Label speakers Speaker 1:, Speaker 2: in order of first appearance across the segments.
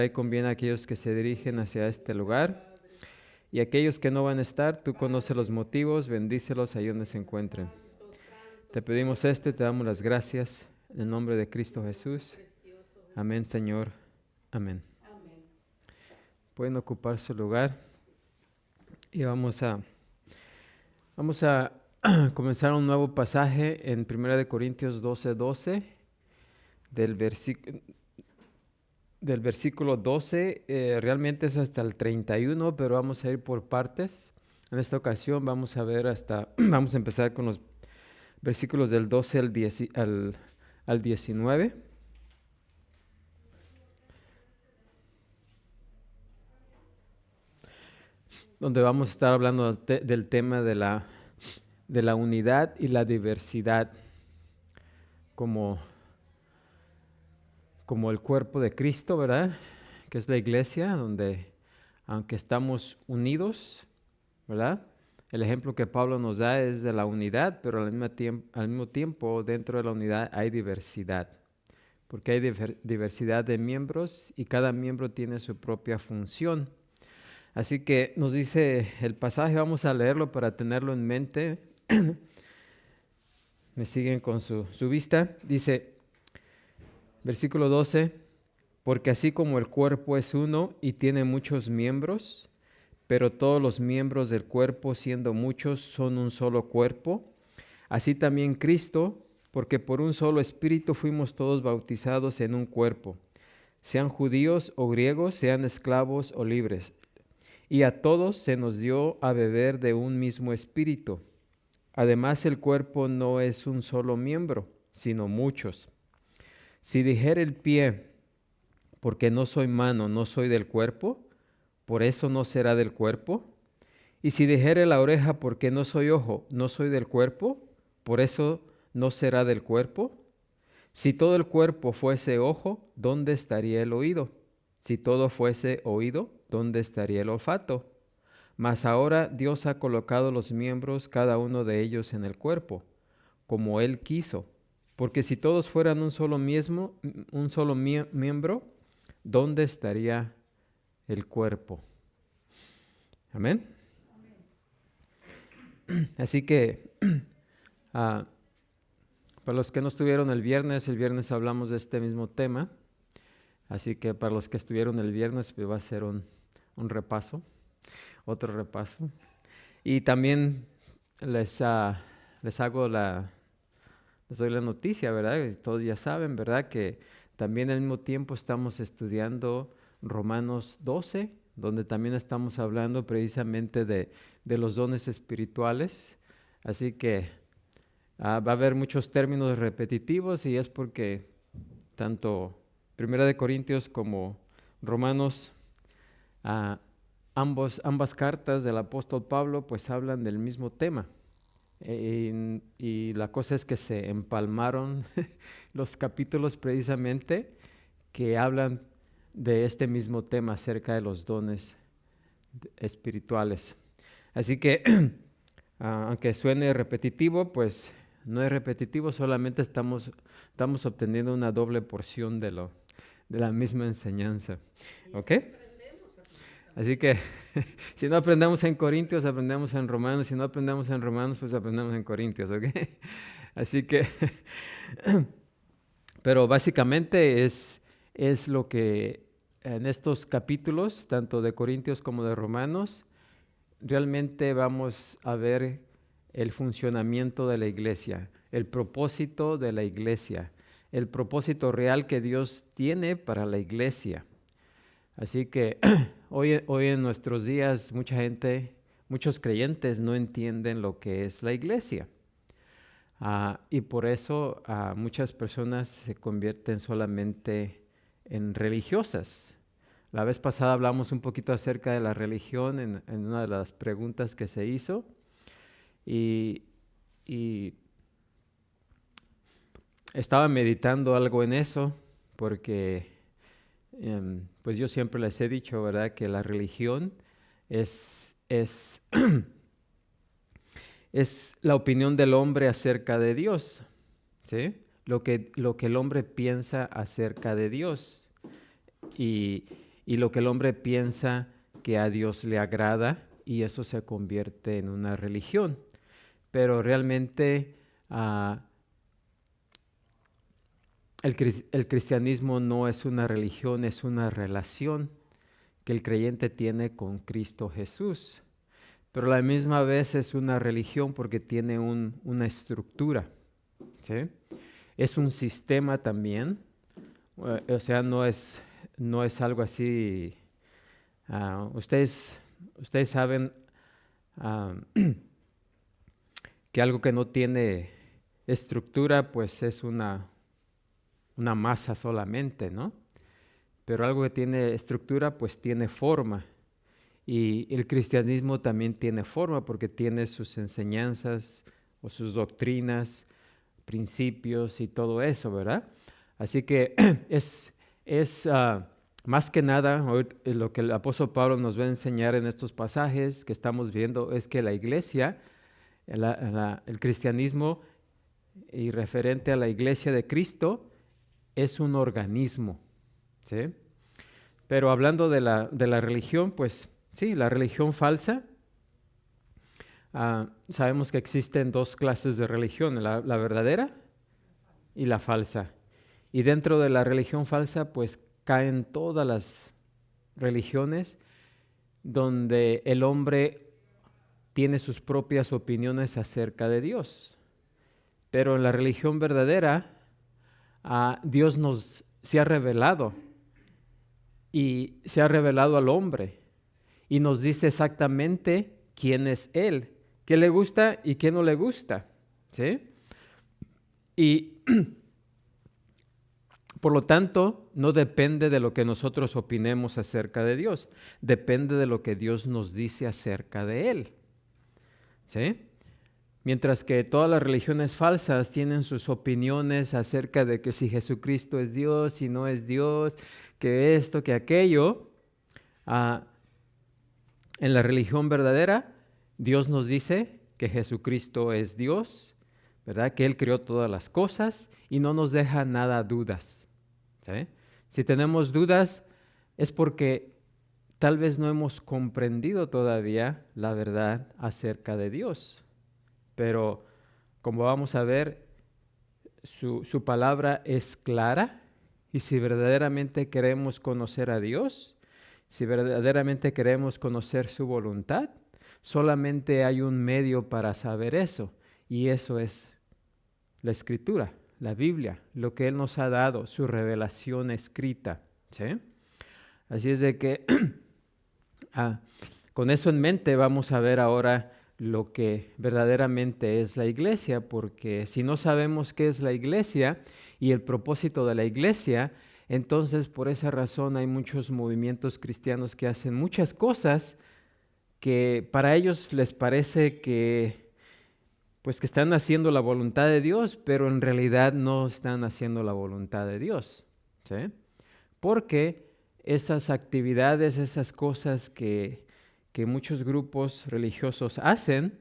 Speaker 1: Conviene a aquellos que se dirigen hacia este lugar y aquellos que no van a estar, tú conoces los motivos, bendícelos ahí donde se encuentren. Te pedimos esto y te damos las gracias en el nombre de Cristo Jesús. Amén, Señor. Amén. Pueden ocupar su lugar y vamos a comenzar un nuevo pasaje en 1 Corintios 12:12 del versículo 12, realmente es hasta el 31, pero vamos a ir por partes. En esta ocasión vamos a empezar con los versículos del 12 al 19. Donde vamos a estar hablando del tema de la unidad y la diversidad como el cuerpo de Cristo, ¿verdad? Que es la iglesia, donde aunque estamos unidos, ¿verdad? El ejemplo que Pablo nos da es de la unidad, pero al mismo tiempo dentro de la unidad hay diversidad, porque hay diversidad de miembros y cada miembro tiene su propia función. Así que nos dice el pasaje, vamos a leerlo para tenerlo en mente. Me siguen con su vista. Dice, versículo 12, porque así como el cuerpo es uno y tiene muchos miembros, pero todos los miembros del cuerpo, siendo muchos, son un solo cuerpo, así también Cristo, porque por un solo espíritu fuimos todos bautizados en un cuerpo, sean judíos o griegos, sean esclavos o libres, y a todos se nos dio a beber de un mismo espíritu. Además, el cuerpo no es un solo miembro, sino muchos. Si dijera el pie, porque no soy mano, no soy del cuerpo, por eso no será del cuerpo. Y si dijere la oreja, porque no soy ojo, no soy del cuerpo, por eso no será del cuerpo. Si todo el cuerpo fuese ojo, ¿dónde estaría el oído? Si todo fuese oído, ¿dónde estaría el olfato? Mas ahora Dios ha colocado los miembros, cada uno de ellos, en el cuerpo, como Él quiso. Porque si todos fueran un solo miembro, ¿dónde estaría el cuerpo? Amén. Así que, para los que no estuvieron el viernes hablamos de este mismo tema. Así que para los que estuvieron el viernes, pues va a ser un repaso, otro repaso. Y también les doy la noticia, ¿verdad? Todos ya saben, ¿verdad? Que también al mismo tiempo estamos estudiando Romanos 12, donde también estamos hablando precisamente de los dones espirituales. Así que va a haber muchos términos repetitivos y es porque tanto 1 Corintios como Romanos, ambas cartas del apóstol Pablo pues hablan del mismo tema. Y la cosa es que se empalmaron los capítulos precisamente que hablan de este mismo tema acerca de los dones espirituales. Así que, aunque suene repetitivo, pues no es repetitivo, solamente estamos obteniendo una doble porción de la misma enseñanza. ¿Ok? Así que si no aprendemos en Corintios, aprendemos en Romanos. Si no aprendemos en Romanos, pues aprendemos en Corintios, ¿ok? Así que, pero básicamente es lo que en estos capítulos, tanto de Corintios como de Romanos, realmente vamos a ver el funcionamiento de la iglesia, el propósito de la iglesia, el propósito real que Dios tiene para la iglesia. Así que hoy en nuestros días muchos creyentes no entienden lo que es la iglesia. Y por eso muchas personas se convierten solamente en religiosas. La vez pasada hablamos un poquito acerca de la religión en una de las preguntas que se hizo. Y estaba meditando algo en eso porque pues yo siempre les he dicho, ¿verdad?, que la religión es la opinión del hombre acerca de Dios, ¿sí? Lo que el hombre piensa acerca de Dios. Y y lo que el hombre piensa que a Dios le agrada, y eso se convierte en una religión. Pero realmente el cristianismo no es una religión, es una relación que el creyente tiene con Cristo Jesús. Pero a la misma vez es una religión porque tiene una estructura, ¿sí? Es un sistema también, o sea, no es algo así. Ustedes saben que algo que no tiene estructura, pues es una masa solamente, ¿no? Pero algo que tiene estructura, pues tiene forma. Y el cristianismo también tiene forma porque tiene sus enseñanzas o sus doctrinas, principios y todo eso, ¿verdad? Así que es más que nada lo que el apóstol Pablo nos va a enseñar en estos pasajes que estamos viendo es que la iglesia, el cristianismo y referente a la iglesia de Cristo es un organismo, ¿sí? Pero hablando de la religión, pues sí, la religión falsa, sabemos que existen dos clases de religión, la verdadera y la falsa. Y dentro de la religión falsa, pues caen todas las religiones donde el hombre tiene sus propias opiniones acerca de Dios. Pero en la religión verdadera, Dios se ha revelado y se ha revelado al hombre y nos dice exactamente quién es Él, qué le gusta y qué no le gusta, ¿sí? Y por lo tanto, no depende de lo que nosotros opinemos acerca de Dios, depende de lo que Dios nos dice acerca de Él, ¿sí? Mientras que todas las religiones falsas tienen sus opiniones acerca de que si Jesucristo es Dios, si no es Dios, que esto, que aquello, en la religión verdadera, Dios nos dice que Jesucristo es Dios, ¿verdad? Que Él creó todas las cosas y no nos deja nada a dudas, ¿sí? Si tenemos dudas es porque tal vez no hemos comprendido todavía la verdad acerca de Dios. Pero como vamos a ver, su palabra es clara y si verdaderamente queremos conocer a Dios, si verdaderamente queremos conocer su voluntad, solamente hay un medio para saber eso y eso es la Escritura, la Biblia, lo que Él nos ha dado, su revelación escrita, ¿sí? Así es de que con eso en mente vamos a ver ahora lo que verdaderamente es la iglesia, porque si no sabemos qué es la iglesia y el propósito de la iglesia, entonces por esa razón hay muchos movimientos cristianos que hacen muchas cosas que para ellos les parece que pues que están haciendo la voluntad de Dios, pero en realidad no están haciendo la voluntad de Dios, ¿sí? Porque esas actividades, esas cosas que muchos grupos religiosos hacen,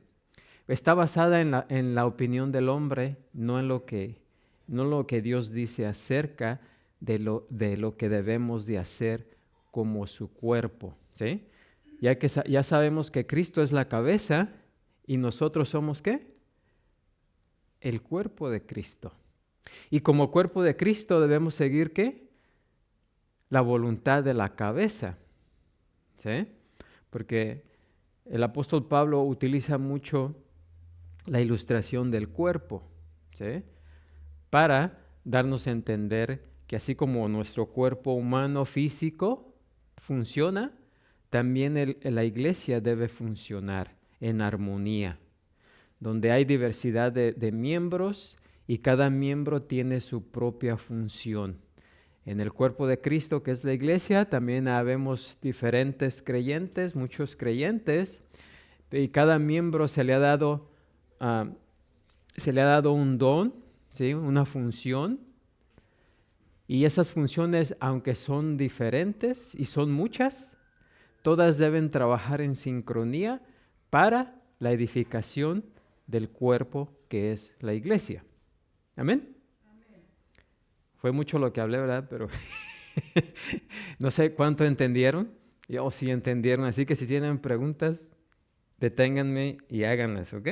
Speaker 1: está basada en la opinión del hombre, no en lo que Dios dice acerca de lo que debemos de hacer como su cuerpo, ¿sí? Ya sabemos que Cristo es la cabeza y nosotros somos ¿qué? El cuerpo de Cristo. Y como cuerpo de Cristo debemos seguir ¿qué? La voluntad de la cabeza, ¿sí? Porque el apóstol Pablo utiliza mucho la ilustración del cuerpo, ¿sí? Para darnos a entender que así como nuestro cuerpo humano físico funciona, también la iglesia debe funcionar en armonía, donde hay diversidad de miembros y cada miembro tiene su propia función. En el cuerpo de Cristo, que es la iglesia, también habemos diferentes creyentes, muchos creyentes, y cada miembro se le ha dado un don, ¿sí? Una función, y esas funciones, aunque son diferentes y son muchas, todas deben trabajar en sincronía para la edificación del cuerpo que es la iglesia. ¿Amén? Fue mucho lo que hablé, ¿verdad? Pero No sé cuánto entendieron o si entendieron, así que si tienen preguntas, deténganme y háganlas, ¿ok?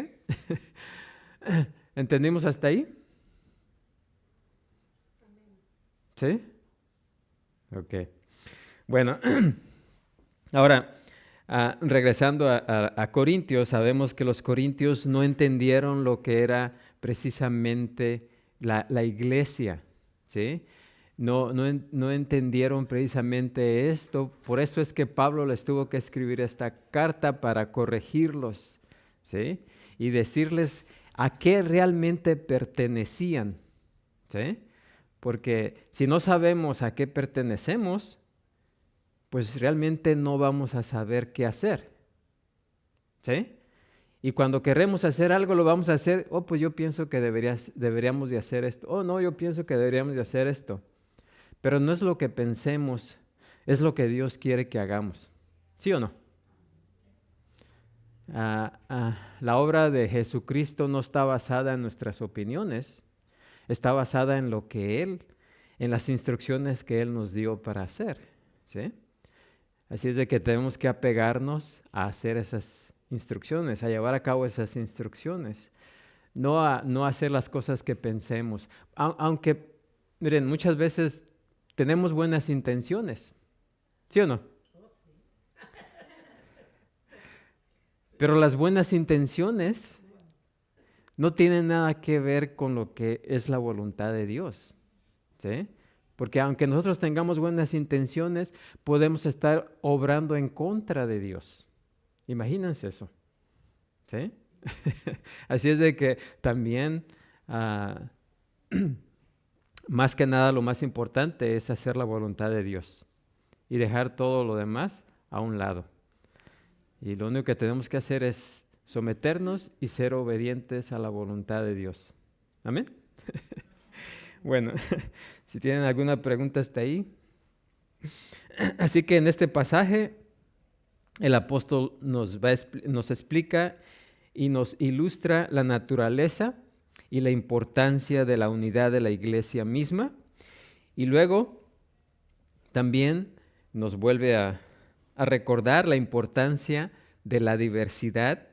Speaker 1: ¿Entendimos hasta ahí? ¿Sí? Ok. Bueno, ahora, regresando a Corintios, sabemos que los corintios no entendieron lo que era precisamente la iglesia, ¿sí? No entendieron precisamente esto, por eso es que Pablo les tuvo que escribir esta carta para corregirlos, ¿sí? Y decirles a qué realmente pertenecían, ¿sí? Porque si no sabemos a qué pertenecemos, pues realmente no vamos a saber qué hacer, ¿sí? Y cuando queremos hacer algo, lo vamos a hacer, oh, pues yo pienso que deberíamos de hacer esto, oh, no, yo pienso que deberíamos de hacer esto, pero no es lo que pensemos, es lo que Dios quiere que hagamos, ¿sí o no? La obra de Jesucristo no está basada en nuestras opiniones, está basada en lo que Él, en las instrucciones que Él nos dio para hacer, ¿sí? Así es de que tenemos que apegarnos a hacer esas instrucciones, a llevar a cabo esas instrucciones, no a hacer las cosas que pensemos. Aunque, miren, muchas veces tenemos buenas intenciones, ¿sí o no? Pero las buenas intenciones no tienen nada que ver con lo que es la voluntad de Dios, ¿sí? Porque aunque nosotros tengamos buenas intenciones, podemos estar obrando en contra de Dios. Imagínense eso, ¿sí? Así es de que también, ah, más que nada, lo más importante es hacer la voluntad de Dios y dejar todo lo demás a un lado. Y lo único que tenemos que hacer es someternos y ser obedientes a la voluntad de Dios. ¿Amén? Bueno, si tienen alguna pregunta hasta ahí. Así que en este pasaje el apóstol nos explica y nos ilustra la naturaleza y la importancia de la unidad de la iglesia misma. Y luego también nos vuelve a recordar la importancia de la diversidad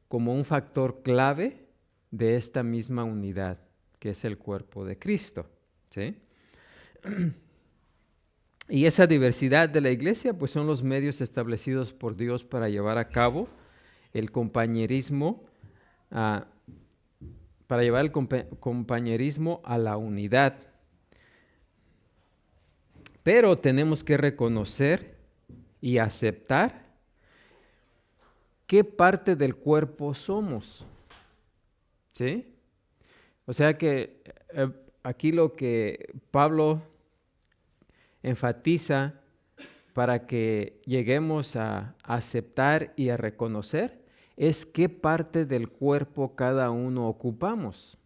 Speaker 1: como un factor clave de esta misma unidad, que es el cuerpo de Cristo, ¿sí? Y esa diversidad de la iglesia, pues son los medios establecidos por Dios para llevar a cabo el compañerismo, para llevar el compañerismo a la unidad. Pero tenemos que reconocer y aceptar qué parte del cuerpo somos, ¿sí? O sea que aquí lo que Pablo enfatiza para que lleguemos a aceptar y a reconocer es qué parte del cuerpo cada uno ocupamos.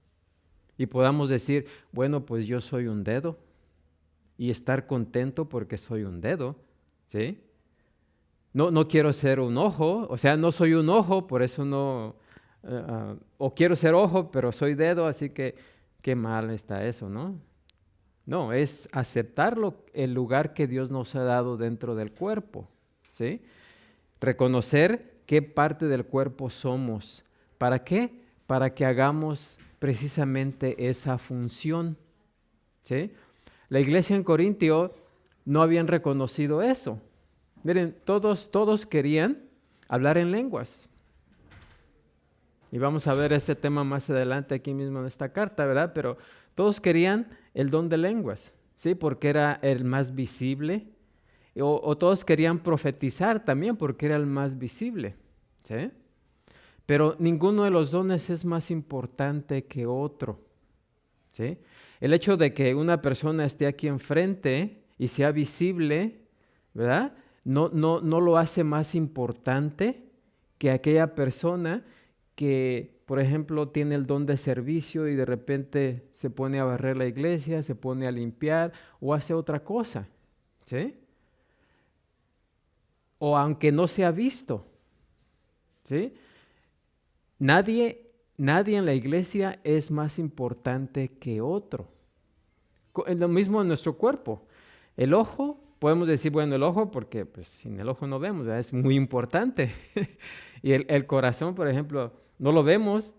Speaker 1: Y podamos decir, bueno, pues yo soy un dedo y estar contento porque soy un dedo, ¿sí? No quiero ser un ojo, o sea, no soy un ojo, por eso no, o quiero ser ojo, pero soy dedo, así que qué mal está eso, ¿no? No, es aceptar el lugar que Dios nos ha dado dentro del cuerpo, ¿sí? Reconocer qué parte del cuerpo somos. ¿Para qué? Para que hagamos precisamente esa función, ¿sí? La iglesia en Corintio no habían reconocido eso. Miren, todos querían hablar en lenguas. Y vamos a ver ese tema más adelante aquí mismo en esta carta, ¿verdad? Pero todos querían el don de lenguas, ¿sí? Porque era el más visible. O todos querían profetizar también porque era el más visible, ¿sí? Pero ninguno de los dones es más importante que otro, ¿sí? El hecho de que una persona esté aquí enfrente y sea visible, ¿verdad? No lo hace más importante que aquella persona que, por ejemplo, tiene el don de servicio y de repente se pone a barrer la iglesia, se pone a limpiar o hace otra cosa, ¿sí? O aunque no se ha visto, ¿sí? Nadie en la iglesia es más importante que otro. Lo mismo en nuestro cuerpo. El ojo, podemos decir, bueno, el ojo, porque pues sin el ojo no vemos, ¿verdad? Es muy importante. Y el corazón, por ejemplo, no lo vemos,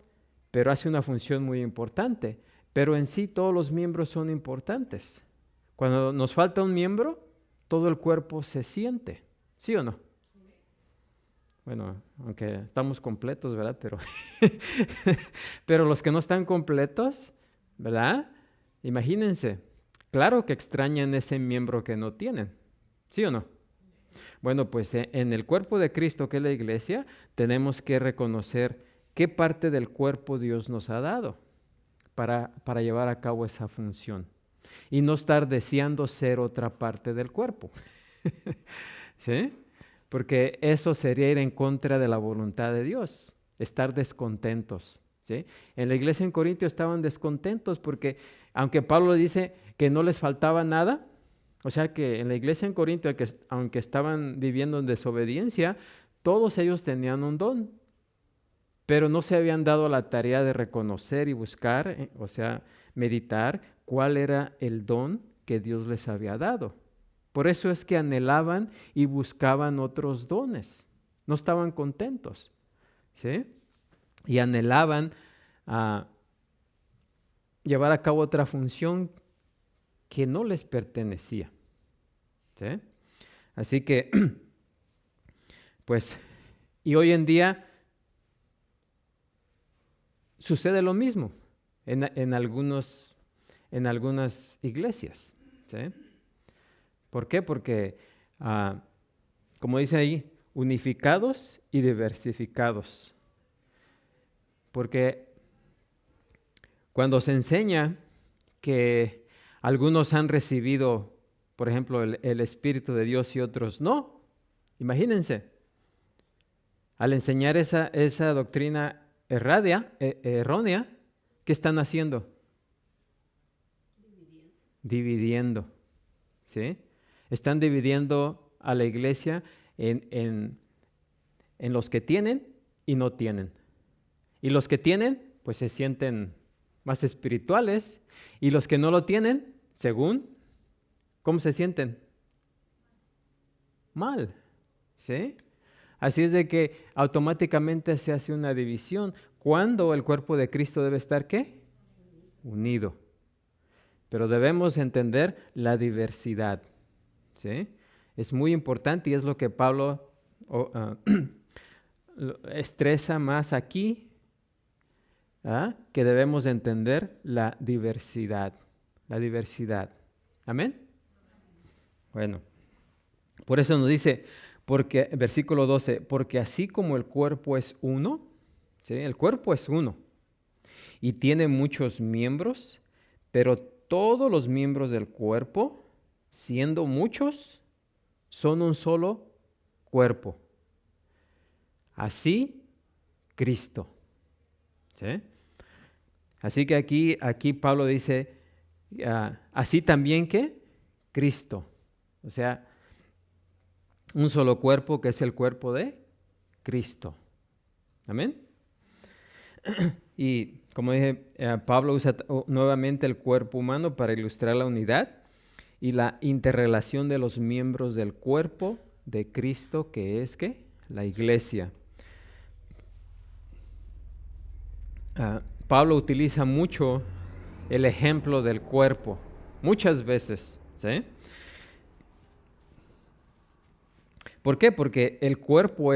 Speaker 1: pero hace una función muy importante. Pero en sí todos los miembros son importantes. Cuando nos falta un miembro, todo el cuerpo se siente, ¿sí o no? Bueno, aunque estamos completos, ¿verdad? Pero los que no están completos, ¿verdad? Imagínense, claro que extrañan ese miembro que no tienen, ¿sí o no? Bueno, pues en el cuerpo de Cristo, que es la iglesia, tenemos que reconocer qué parte del cuerpo Dios nos ha dado para llevar a cabo esa función y no estar deseando ser otra parte del cuerpo, ¿sí? Porque eso sería ir en contra de la voluntad de Dios, estar descontentos, ¿sí? En la iglesia en Corintio estaban descontentos porque aunque Pablo dice que no les faltaba nada, o sea que en la iglesia en Corintio, aunque estaban viviendo en desobediencia, todos ellos tenían un don, pero no se habían dado la tarea de reconocer y buscar, o sea, meditar cuál era el don que Dios les había dado. Por eso es que anhelaban y buscaban otros dones. No estaban contentos, ¿sí? Y anhelaban llevar a cabo otra función que no les pertenecía, ¿sí? Así que, pues, y hoy en día sucede lo mismo en algunas iglesias, ¿sí? ¿Por qué? Porque, como dice ahí, unificados y diversificados. Porque cuando se enseña que algunos han recibido, por ejemplo, el Espíritu de Dios y otros no, imagínense, al enseñar esa doctrina errónea, ¿qué están haciendo? Dividiendo, ¿sí? Están dividiendo a la iglesia en los que tienen y no tienen. Y los que tienen, pues se sienten más espirituales. Y los que no lo tienen, según, ¿cómo se sienten? Mal, ¿sí? Así es de que automáticamente se hace una división. ¿Cuándo el cuerpo de Cristo debe estar qué? Unido. Pero debemos entender la diversidad, ¿sí? Es muy importante y es lo que Pablo estresa más aquí, que debemos entender la diversidad. La diversidad. ¿Amén? Bueno, por eso nos dice, porque, versículo 12, porque así como el cuerpo es uno, ¿sí? El cuerpo es uno y tiene muchos miembros, pero todos los miembros del cuerpo, siendo muchos, son un solo cuerpo. Así, Cristo. ¿Sí? Así que aquí Pablo dice, así también que Cristo. O sea, un solo cuerpo que es el cuerpo de Cristo. Amén. Y como dije, Pablo usa nuevamente el cuerpo humano para ilustrar la unidad y la interrelación de los miembros del cuerpo de Cristo, que es ¿qué? La iglesia. Pablo utiliza mucho el ejemplo del cuerpo, muchas veces, ¿sí? ¿Por qué? Porque el cuerpo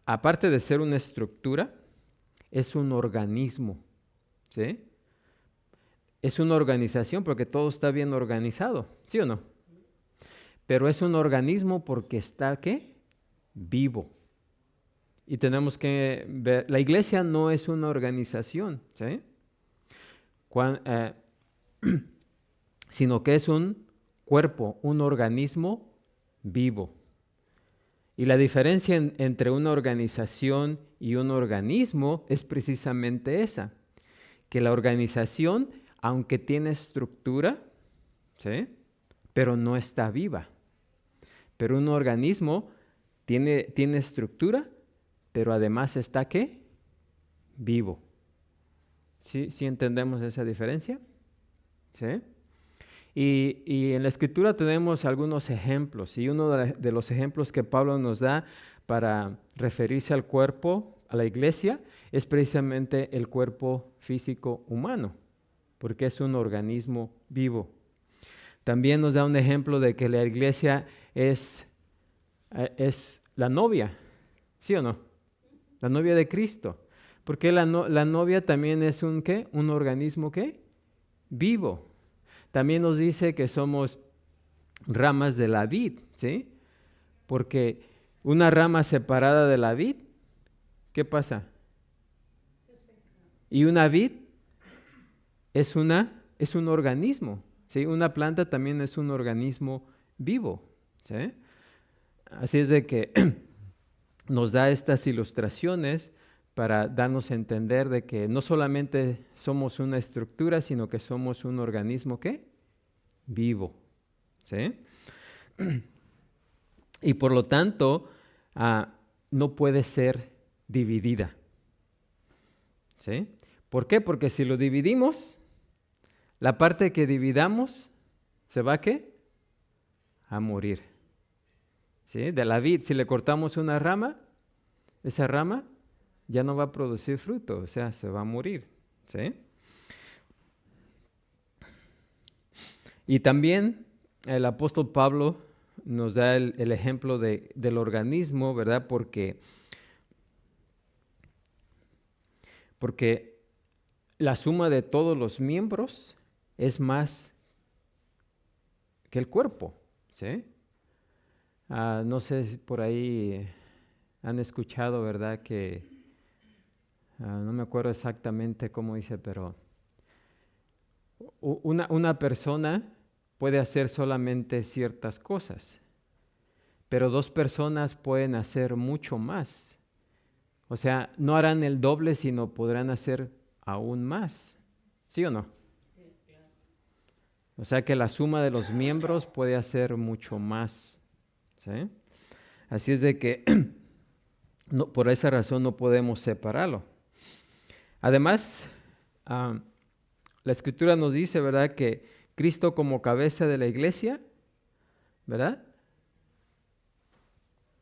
Speaker 1: aparte de ser una estructura, es un organismo, ¿sí? Es una organización porque todo está bien organizado, ¿sí o no? Pero es un organismo porque está, ¿qué? Vivo. Y tenemos que ver, la iglesia no es una organización, ¿sí? Sino que es un cuerpo, un organismo vivo. Y la diferencia entre una organización y un organismo es precisamente esa, que la organización, aunque tiene estructura, ¿sí? Pero no está viva. Pero un organismo tiene estructura, pero además está ¿qué? Vivo. ¿Sí entendemos esa diferencia? ¿Sí? Y en la Escritura tenemos algunos ejemplos, y uno de los ejemplos que Pablo nos da para referirse al cuerpo, a la iglesia, es precisamente el cuerpo físico humano, porque es un organismo vivo. También nos da un ejemplo de que la iglesia es la novia, ¿sí o no? La novia de Cristo. Porque la novia también es un ¿qué? Un organismo ¿qué? Vivo. También nos dice que somos ramas de la vid, ¿sí? Porque una rama separada de la vid, ¿qué pasa? Y una vid es un organismo, ¿sí? Una planta también es un organismo vivo, ¿sí? Así es de que nos da estas ilustraciones para darnos a entender de que no solamente somos una estructura, sino que somos un organismo ¿qué? Vivo, ¿sí? Y por lo tanto, no puede ser dividida, ¿sí? ¿Por qué? Porque si lo dividimos, la parte que dividamos se va ¿qué? A morir, ¿sí? De la vid, si le cortamos una rama, esa rama ya no va a producir fruto, o sea, se va a morir, ¿sí? Y también el apóstol Pablo nos da el ejemplo del organismo, ¿verdad? Porque la suma de todos los miembros es más que el cuerpo, ¿sí? No sé si por ahí han escuchado, ¿verdad? Que no me acuerdo exactamente cómo dice, pero una persona puede hacer solamente ciertas cosas, pero dos personas pueden hacer mucho más. O sea, no harán el doble, sino podrán hacer aún más. ¿Sí o no?
Speaker 2: Sí, claro.
Speaker 1: O sea que la suma de los miembros puede hacer mucho más, ¿sí? Así es de que no, por esa razón no podemos separarlo. Además, la Escritura nos dice, ¿verdad?, que Cristo como cabeza de la iglesia, ¿verdad?,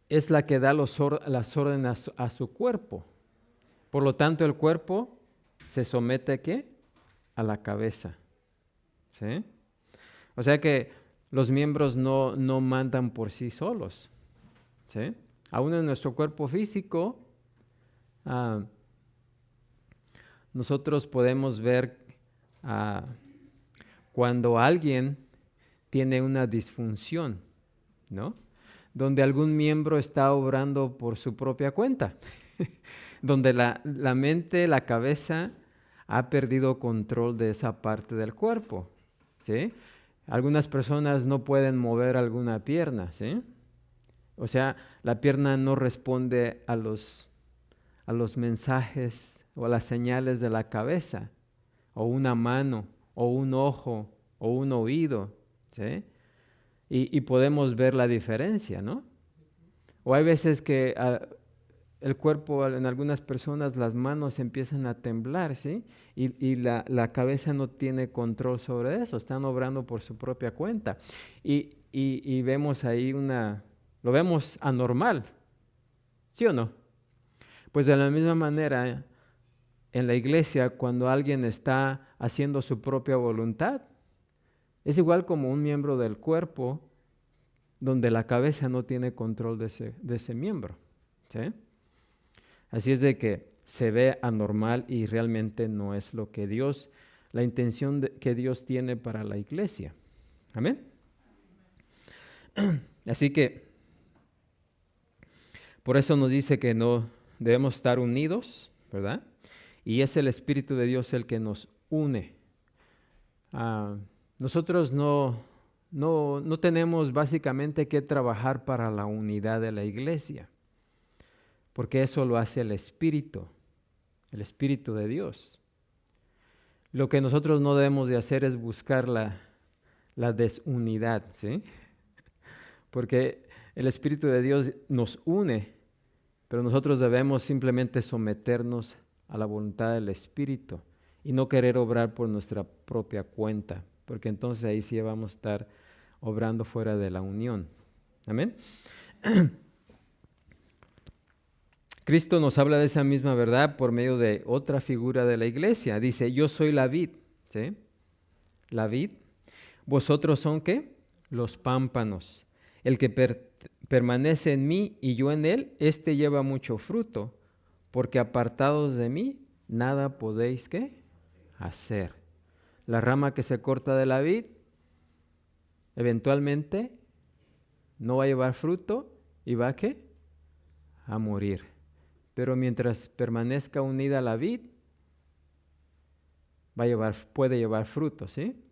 Speaker 1: es la que da las órdenes a su cuerpo. Por lo tanto, el cuerpo se somete ¿a qué? A la cabeza, ¿sí? O sea que los miembros no mandan por sí solos, ¿sí? Aún en nuestro cuerpo físico, nosotros podemos ver cuando alguien tiene una disfunción, ¿no? Donde algún miembro está obrando por su propia cuenta, donde la mente, la cabeza ha perdido control de esa parte del cuerpo, ¿sí? Algunas personas no pueden mover alguna pierna, ¿sí? O sea, la pierna no responde a los mensajes o a las señales de la cabeza, o una mano, o un ojo, o un oído, ¿sí? Y podemos ver la diferencia, ¿no? O hay veces que el cuerpo, en algunas personas, las manos empiezan a temblar, ¿sí? Y la cabeza no tiene control sobre eso, están obrando por su propia cuenta. Y vemos ahí lo vemos anormal, ¿sí o no? Pues de la misma manera, en la iglesia, cuando alguien está haciendo su propia voluntad, es igual como un miembro del cuerpo donde la cabeza no tiene control de ese miembro, ¿sí? Así es de que se ve anormal y realmente no es lo que la intención que Dios tiene para la iglesia. Amén. Así que por eso nos dice que no debemos estar unidos, ¿verdad? Y es el Espíritu de Dios el que nos une. Nosotros no tenemos básicamente que trabajar para la unidad de la iglesia, porque eso lo hace el Espíritu de Dios. Lo que nosotros no debemos de hacer es buscar la desunidad, ¿sí? Porque el Espíritu de Dios nos une, pero nosotros debemos simplemente someternos a la voluntad del Espíritu y no querer obrar por nuestra propia cuenta, porque entonces ahí sí vamos a estar obrando fuera de la unión. Amén. Cristo nos habla de esa misma verdad por medio de otra figura de la iglesia. Dice, yo soy la vid, ¿sí? La vid. ¿Vosotros son qué? Los pámpanos. El que permanece en mí y yo en él, éste lleva mucho fruto, porque apartados de mí, nada podéis ¿qué? Hacer. La rama que se corta de la vid, eventualmente no va a llevar fruto y va ¿qué? A morir. Pero mientras permanezca unida a la vid, puede llevar fruto, ¿sí?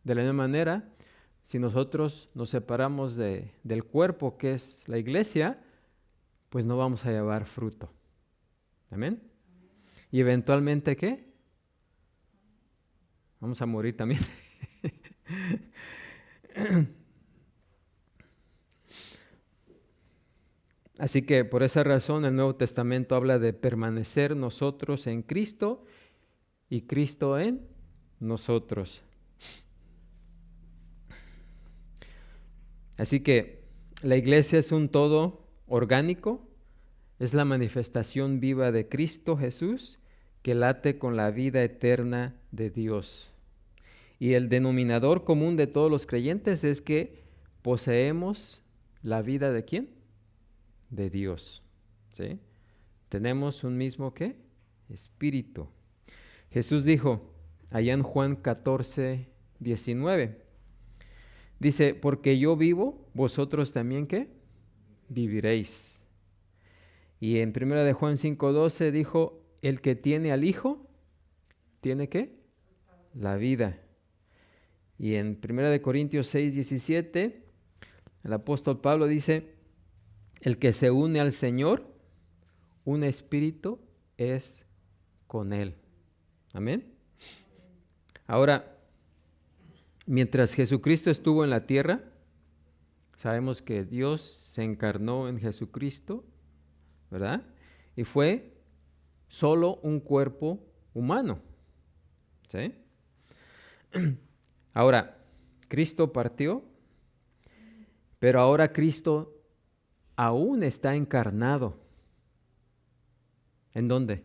Speaker 1: De la misma manera, si nosotros nos separamos del cuerpo que es la iglesia, pues no vamos a llevar fruto. Amén. Y eventualmente, ¿qué? Vamos a morir también. Así que por esa razón el Nuevo Testamento habla de permanecer nosotros en Cristo y Cristo en nosotros. Así que la iglesia es un todo orgánico, es la manifestación viva de Cristo Jesús que late con la vida eterna de Dios. Y el denominador común de todos los creyentes es que poseemos la vida ¿de quién? De Dios. ¿Sí? Tenemos un mismo ¿qué? Espíritu. Jesús dijo allá en Juan 14:19, dice, porque yo vivo, vosotros también ¿qué? Viviréis. Y en 1 de Juan 5:12 dijo, el que tiene al Hijo, ¿tiene qué? La vida. Y en 1 de Corintios 6:17, el apóstol Pablo dice, el que se une al Señor, un espíritu es con Él. Amén. Ahora, mientras Jesucristo estuvo en la tierra, sabemos que Dios se encarnó en Jesucristo, ¿verdad? Y fue solo un cuerpo humano, ¿sí? Ahora, Cristo partió, pero ahora Cristo aún está encarnado. ¿En dónde?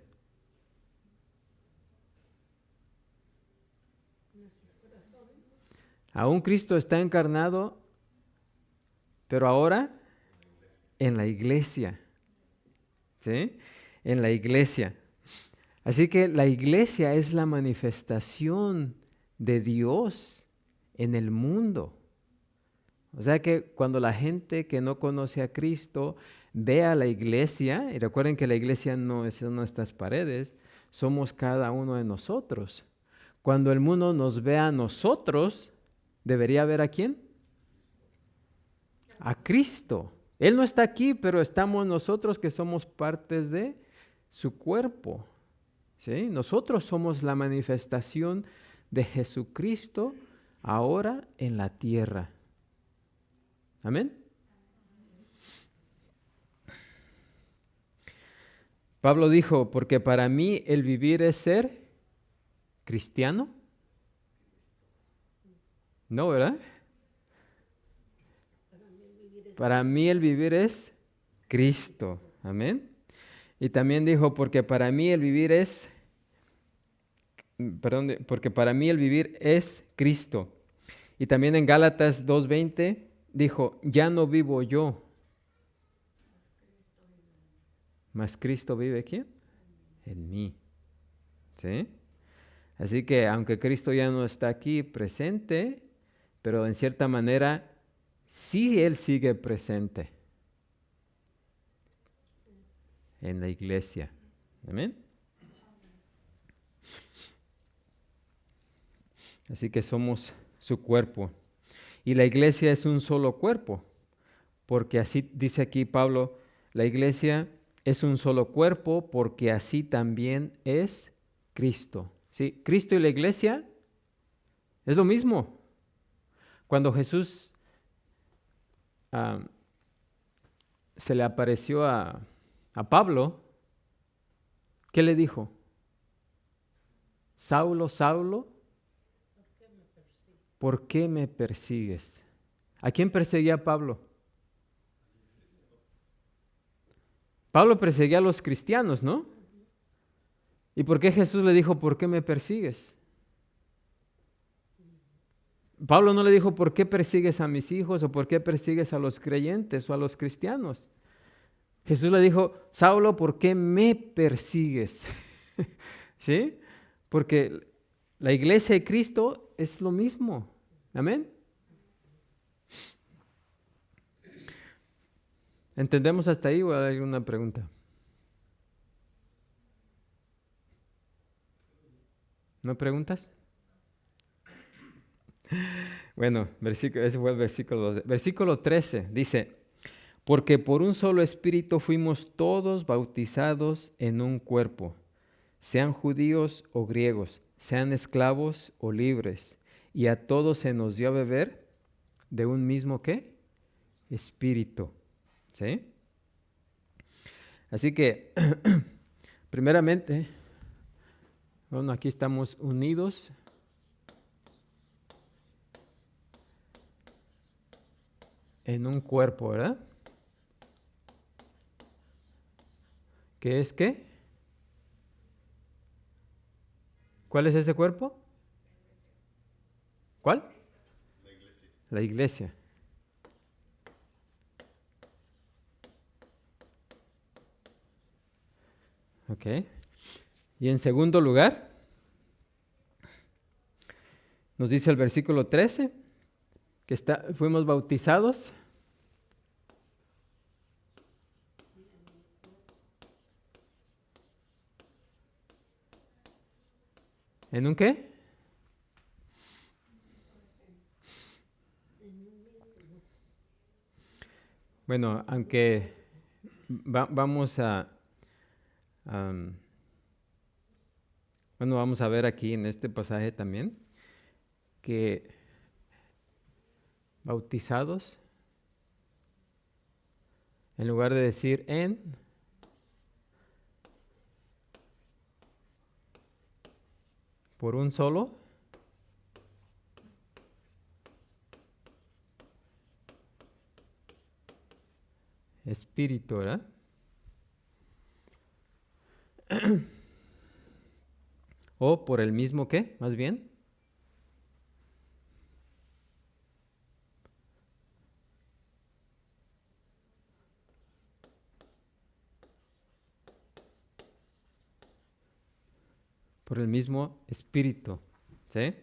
Speaker 1: Aún Cristo está encarnado, pero ahora en la iglesia, ¿sí? En la iglesia. Así que la iglesia es la manifestación de Dios en el mundo. O sea que cuando la gente que no conoce a Cristo ve a la iglesia, y recuerden que la iglesia no son nuestras paredes, somos cada uno de nosotros. Cuando el mundo nos ve a nosotros, ¿debería ver a quién? A Cristo. Él no está aquí, pero estamos nosotros que somos partes de su cuerpo. ¿Sí? Nosotros somos la manifestación de Jesucristo ahora en la tierra. Amén. Pablo dijo, porque para mí el vivir es ser cristiano. No, ¿verdad? Para mí el vivir es Cristo. Amén. Y también dijo, porque para mí el vivir es, porque para mí el vivir es Cristo. Y también en Gálatas 2:20 dijo, ya no vivo yo, mas Cristo vive ¿quién? En mí. ¿Sí? Así que aunque Cristo ya no está aquí presente, pero en cierta manera sí Él sigue presente en la iglesia. Amén. Así que somos su cuerpo. Y la iglesia es un solo cuerpo, porque así dice aquí Pablo, la iglesia es un solo cuerpo porque así también es Cristo. ¿Sí? Cristo y la iglesia es lo mismo. Cuando Jesús se le apareció a Pablo, ¿qué le dijo? Saulo, Saulo, ¿por qué me persigues? ¿A quién perseguía Pablo? Pablo perseguía a los cristianos, ¿no? ¿Y por qué Jesús le dijo, ¿por qué me persigues? Pablo no le dijo, ¿por qué persigues a mis hijos? ¿O por qué persigues a los creyentes o a los cristianos? Jesús le dijo, Saulo, ¿por qué me persigues? ¿Sí? Porque la iglesia de Cristo es lo mismo. Amén. ¿Entendemos hasta ahí o hay una pregunta? ¿No preguntas? Bueno, ese fue el versículo 12. Versículo 13 dice, porque por un solo espíritu fuimos todos bautizados en un cuerpo, sean judíos o griegos, sean esclavos o libres, y a todos se nos dio a beber de un mismo ¿qué? Espíritu. ¿Sí? Así que, primeramente, bueno, aquí estamos unidos en un cuerpo, ¿verdad? ¿Qué es qué? ¿Cuál es ese cuerpo? ¿Cuál? La iglesia. Ok. Y en segundo lugar, nos dice el versículo 13, que fuimos bautizados. ¿En un qué? Bueno, aunque vamos bueno, vamos a ver aquí en este pasaje también que bautizados, en lugar de decir por un solo, espíritu, ¿verdad? O por el mismo qué, más bien. Por el mismo espíritu, ¿sí?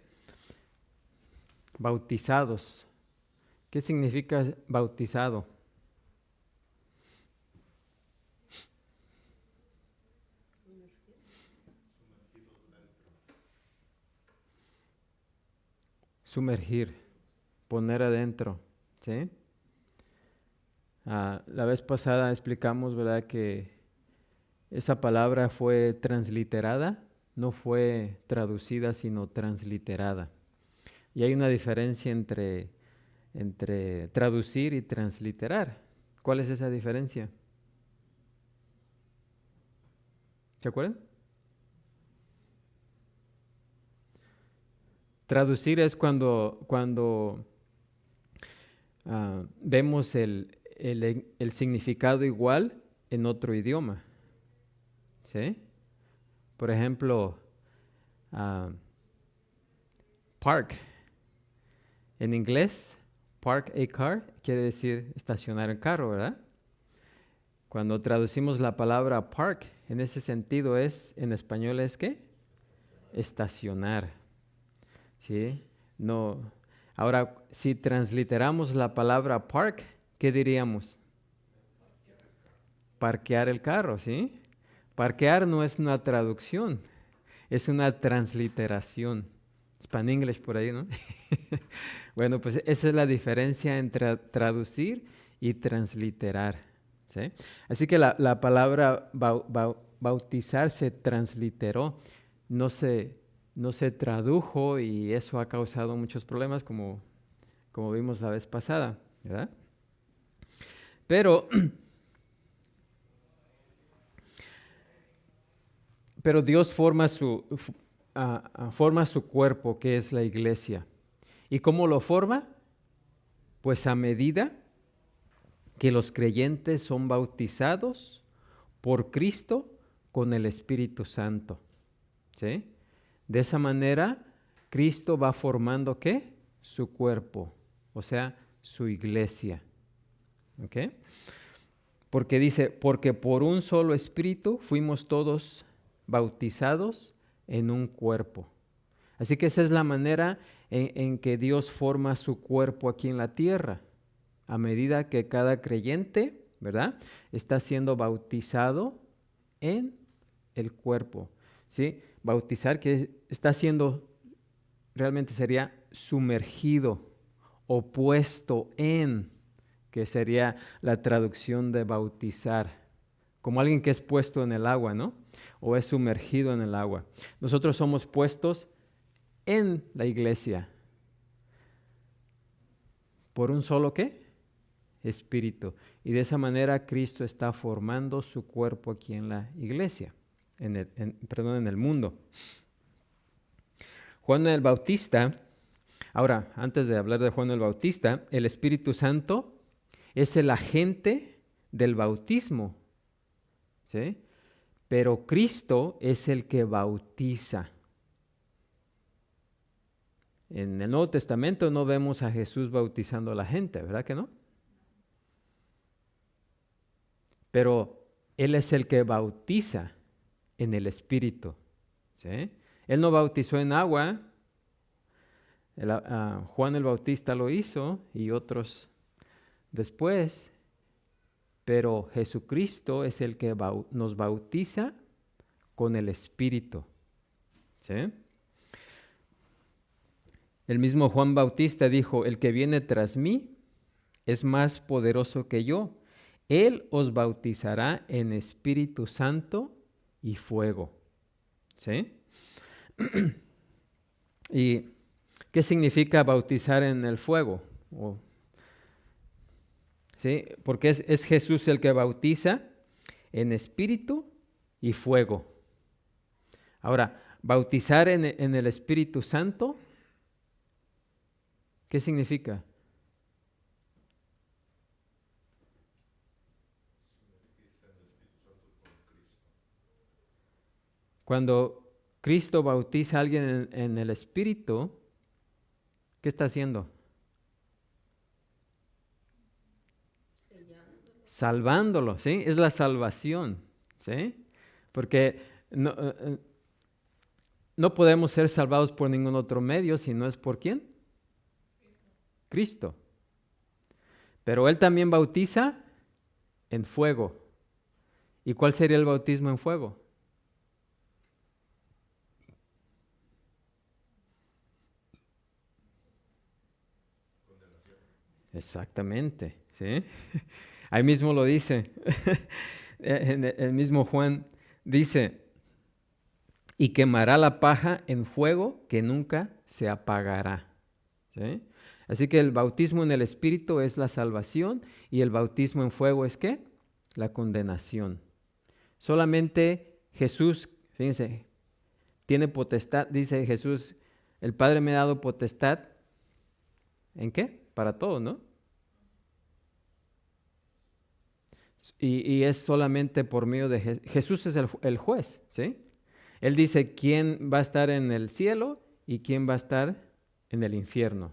Speaker 1: Bautizados. ¿Qué significa bautizado? Sumergir, poner adentro, ¿sí? La vez pasada explicamos, ¿verdad?, que esa palabra fue transliterada, no fue traducida, sino transliterada. Y hay una diferencia entre traducir y transliterar. ¿Cuál es esa diferencia? ¿Se acuerdan? Traducir es cuando vemos el significado igual en otro idioma. ¿Sí? Por ejemplo, park. En inglés, park a car quiere decir estacionar el carro, ¿verdad? Cuando traducimos la palabra park, en ese sentido en español es ¿qué? Estacionar. ¿Sí? No. Ahora, si transliteramos la palabra park, ¿qué diríamos? Parquear el carro, ¿sí? Parquear no es una traducción, es una transliteración. Span English por ahí, ¿no? Bueno, pues esa es la diferencia entre traducir y transliterar, ¿sí? Así que la palabra bautizar se transliteró, no se tradujo y eso ha causado muchos problemas como vimos la vez pasada, ¿verdad? Pero Dios forma su cuerpo, que es la iglesia. ¿Y cómo lo forma? Pues a medida que los creyentes son bautizados por Cristo con el Espíritu Santo. ¿Sí? De esa manera, Cristo va formando ¿qué? Su cuerpo, o sea, su iglesia. ¿Ok? Porque dice, porque por un solo Espíritu fuimos todos bautizados en un cuerpo. Así que esa es la manera en que Dios forma su cuerpo aquí en la tierra. A medida que cada creyente, ¿verdad?, está siendo bautizado en el cuerpo. ¿Sí? Bautizar, que está siendo, realmente sería sumergido o puesto en, que sería la traducción de bautizar, como alguien que es puesto en el agua, ¿no? O es sumergido en el agua. Nosotros somos puestos en la iglesia. ¿Por un solo qué? Espíritu. Y de esa manera Cristo está formando su cuerpo aquí en la iglesia, en el mundo. Juan el Bautista, ahora, antes de hablar de Juan el Bautista, el Espíritu Santo es el agente del bautismo, ¿sí? Pero Cristo es el que bautiza. En el Nuevo Testamento no vemos a Jesús bautizando a la gente, ¿verdad que no? Pero Él es el que bautiza en el Espíritu, ¿sí? Él no bautizó en agua, Juan el Bautista lo hizo y otros después, pero Jesucristo es el que nos bautiza con el Espíritu, ¿sí? El mismo Juan Bautista dijo, el que viene tras mí es más poderoso que yo. Él os bautizará en Espíritu Santo y fuego. ¿Sí? ¿Y qué significa bautizar en el fuego? ¿Sí? Porque es Jesús el que bautiza en espíritu y fuego. Ahora, bautizar en el Espíritu Santo, ¿qué significa? Cuando Cristo bautiza a alguien en el Espíritu, ¿qué está haciendo? Salvándolo, ¿sí? Es la salvación, ¿sí? Porque no podemos ser salvados por ningún otro medio, si no es por ¿quién? Cristo. Pero Él también bautiza en fuego. ¿Y cuál sería el bautismo en fuego? Exactamente, ¿sí? Ahí mismo lo dice. El mismo Juan dice, y quemará la paja en fuego que nunca se apagará. ¿Sí? Así que el bautismo en el Espíritu es la salvación y el bautismo en fuego es ¿qué? La condenación. Solamente Jesús, fíjense, tiene potestad, dice Jesús, el Padre me ha dado potestad, ¿en qué? Para todo, ¿no? Y es solamente por medio de Jesús es el juez, ¿sí? Él dice quién va a estar en el cielo y quién va a estar en el infierno.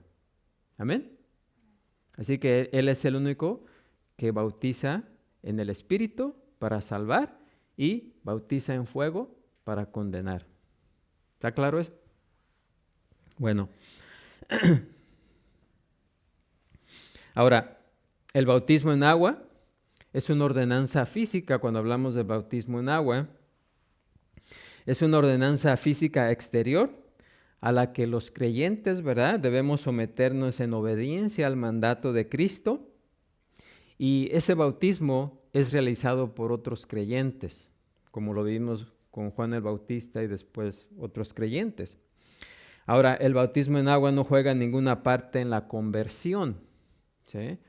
Speaker 1: Amén. Así que Él es el único que bautiza en el Espíritu para salvar y bautiza en fuego para condenar. ¿Está claro eso? Bueno. Ahora, el bautismo en agua es una ordenanza física. Cuando hablamos de bautismo en agua, es una ordenanza física exterior a la que los creyentes, ¿verdad?, debemos someternos en obediencia al mandato de Cristo, y ese bautismo es realizado por otros creyentes, como lo vimos con Juan el Bautista y después otros creyentes. Ahora, el bautismo en agua no juega ninguna parte en la conversión, ¿sí?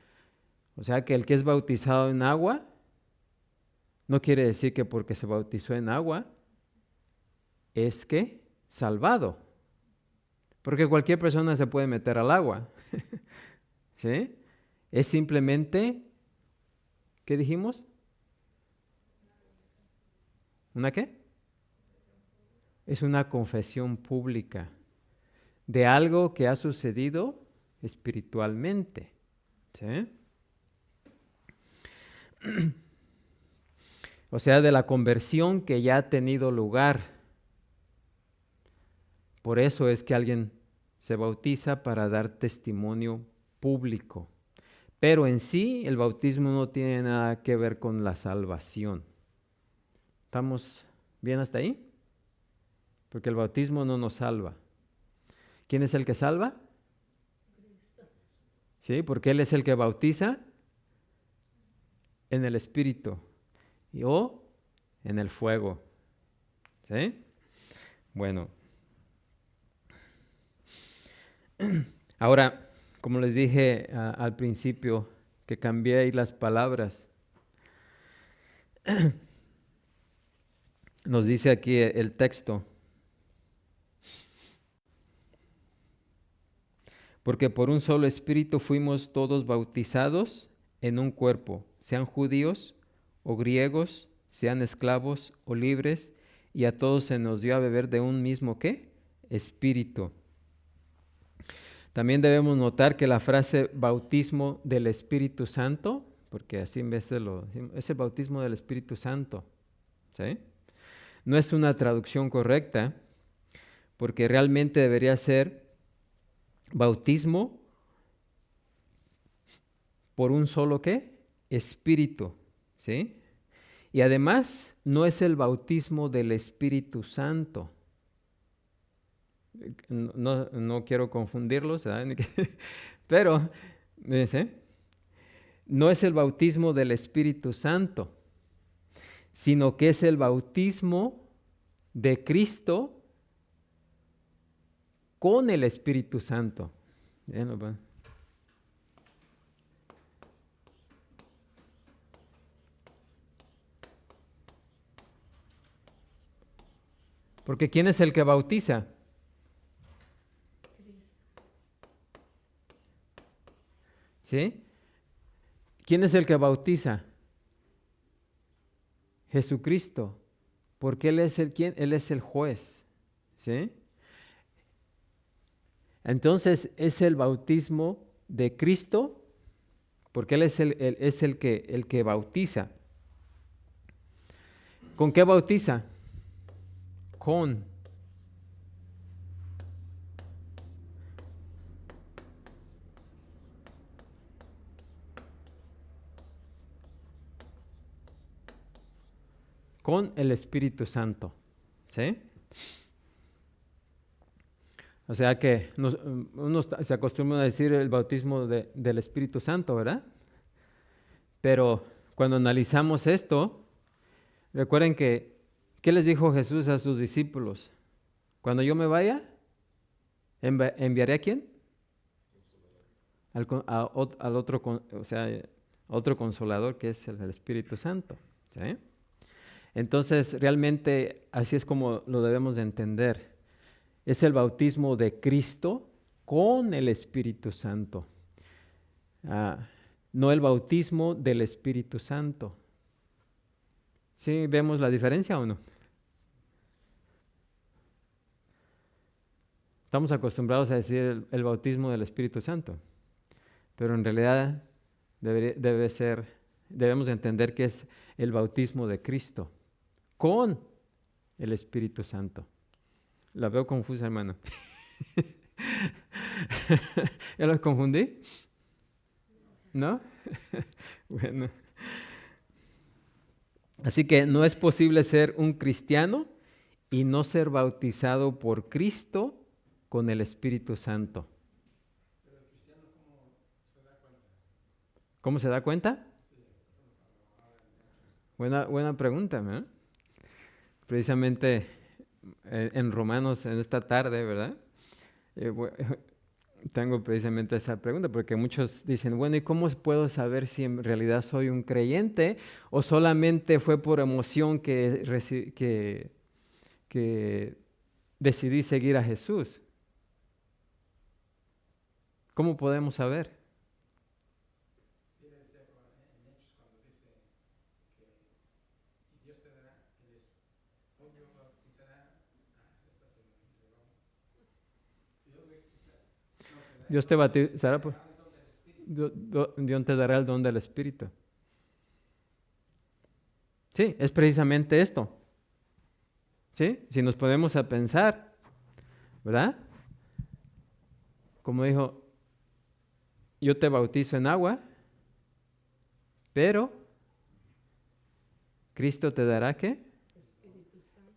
Speaker 1: O sea que el que es bautizado en agua no quiere decir que porque se bautizó en agua es que salvado. Porque cualquier persona se puede meter al agua. ¿Sí? Es simplemente, ¿qué dijimos? ¿Una qué? Es una confesión pública de algo que ha sucedido espiritualmente. ¿Sí? O sea, de la conversión que ya ha tenido lugar. Por eso es que alguien se bautiza para dar testimonio público. Pero en sí el bautismo no tiene nada que ver con la salvación. ¿Estamos bien hasta ahí? Porque el bautismo no nos salva. ¿Quién es el que salva? Sí, porque Él es el que bautiza en el Espíritu o en el fuego. ¿Sí? Bueno. Ahora, como les dije al principio, que cambié ahí las palabras. Nos dice aquí el texto. Porque por un solo espíritu fuimos todos bautizados en un cuerpo, sean judíos o griegos, sean esclavos o libres, y a todos se nos dio a beber de un mismo ¿qué? Espíritu. También debemos notar que la frase bautismo del Espíritu Santo, porque así en vez de es el bautismo del Espíritu Santo, ¿sí? No es una traducción correcta, porque realmente debería ser bautismo por un solo ¿qué? Espíritu, ¿sí? Y además no es el bautismo del Espíritu Santo. No quiero confundirlos, ¿sabes? Pero, ¿sí? No es el bautismo del Espíritu Santo, sino que es el bautismo de Cristo con el Espíritu Santo. Porque ¿quién es el que bautiza? ¿Sí? ¿Quién es el que bautiza? Jesucristo. Porque Él es Él es el juez. ¿Sí? Entonces es el bautismo de Cristo, porque Él es el que bautiza. ¿Con qué bautiza? Con el Espíritu Santo. ¿Sí? O sea que uno se acostumbra a decir el bautismo del Espíritu Santo, ¿verdad? Pero cuando analizamos esto, recuerden que, ¿qué les dijo Jesús a sus discípulos? Cuando yo me vaya, ¿enviaré a quién? Al otro, o sea, otro consolador que es el Espíritu Santo. ¿Sí? Entonces, realmente así es como lo debemos de entender. Es el bautismo de Cristo con el Espíritu Santo. No el bautismo del Espíritu Santo. ¿Sí vemos la diferencia o no? Estamos acostumbrados a decir el bautismo del Espíritu Santo, pero en realidad debemos entender que es el bautismo de Cristo con el Espíritu Santo. La veo confusa, hermano. ¿Ya los confundí? ¿No? Bueno. Así que no es posible ser un cristiano y no ser bautizado por Cristo con el Espíritu Santo.
Speaker 2: Pero el cristiano, ¿cómo se da cuenta?
Speaker 1: ¿Cómo se da cuenta? Buena pregunta, ¿no? Precisamente en Romanos en esta tarde, ¿verdad? Tengo precisamente esa pregunta porque muchos dicen, bueno, ¿y cómo puedo saber si en realidad soy un creyente o solamente fue por emoción que decidí seguir a Jesús? ¿Cómo podemos saber?
Speaker 2: Sí, le decía en Hechos cuando dice que y Dios te dará hoy Dios bautizará esta semana. Dios bautizará, no, te dará
Speaker 1: Dios
Speaker 2: el
Speaker 1: te
Speaker 2: don del Espíritu,
Speaker 1: bautizará
Speaker 2: te
Speaker 1: por...
Speaker 2: dará el don del Espíritu.
Speaker 1: Dios te dará el don del Espíritu. Sí, es precisamente esto. ¿Sí? Si nos ponemos a pensar, ¿verdad? Como dijo, yo te bautizo en agua, pero Cristo te dará ¿qué?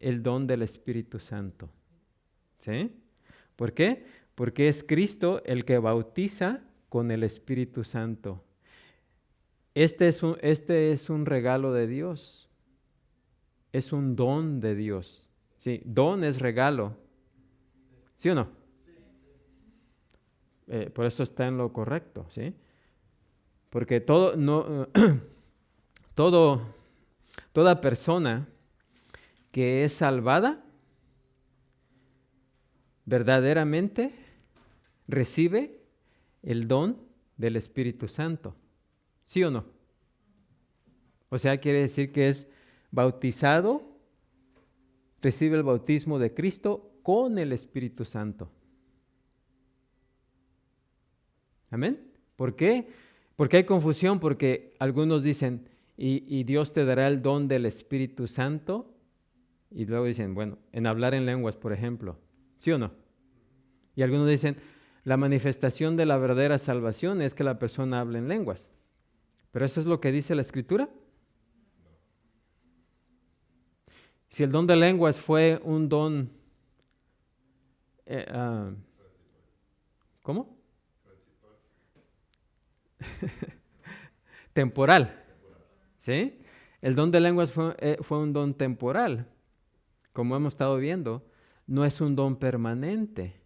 Speaker 1: El don del Espíritu Santo. ¿Sí? ¿Por qué? Porque es Cristo el que bautiza con el Espíritu Santo. Este es un regalo de Dios. Es un don de Dios. Sí, don es regalo. ¿Sí o no? Por eso está en lo correcto, ¿sí? Porque toda persona que es salvada verdaderamente recibe el don del Espíritu Santo. ¿Sí o no? O sea, quiere decir que es bautizado, recibe el bautismo de Cristo con el Espíritu Santo. ¿Amén? ¿Por qué? Porque hay confusión, porque algunos dicen, y Dios te dará el don del Espíritu Santo, y luego dicen, bueno, en hablar en lenguas, por ejemplo, ¿sí o no? Y algunos dicen, la manifestación de la verdadera salvación es que la persona hable en lenguas. ¿Pero eso es lo que dice la Escritura? Si el don de lenguas fue un don, ¿cómo? Temporal, ¿sí? El don de lenguas fue un don temporal, como hemos estado viendo, no es un don permanente.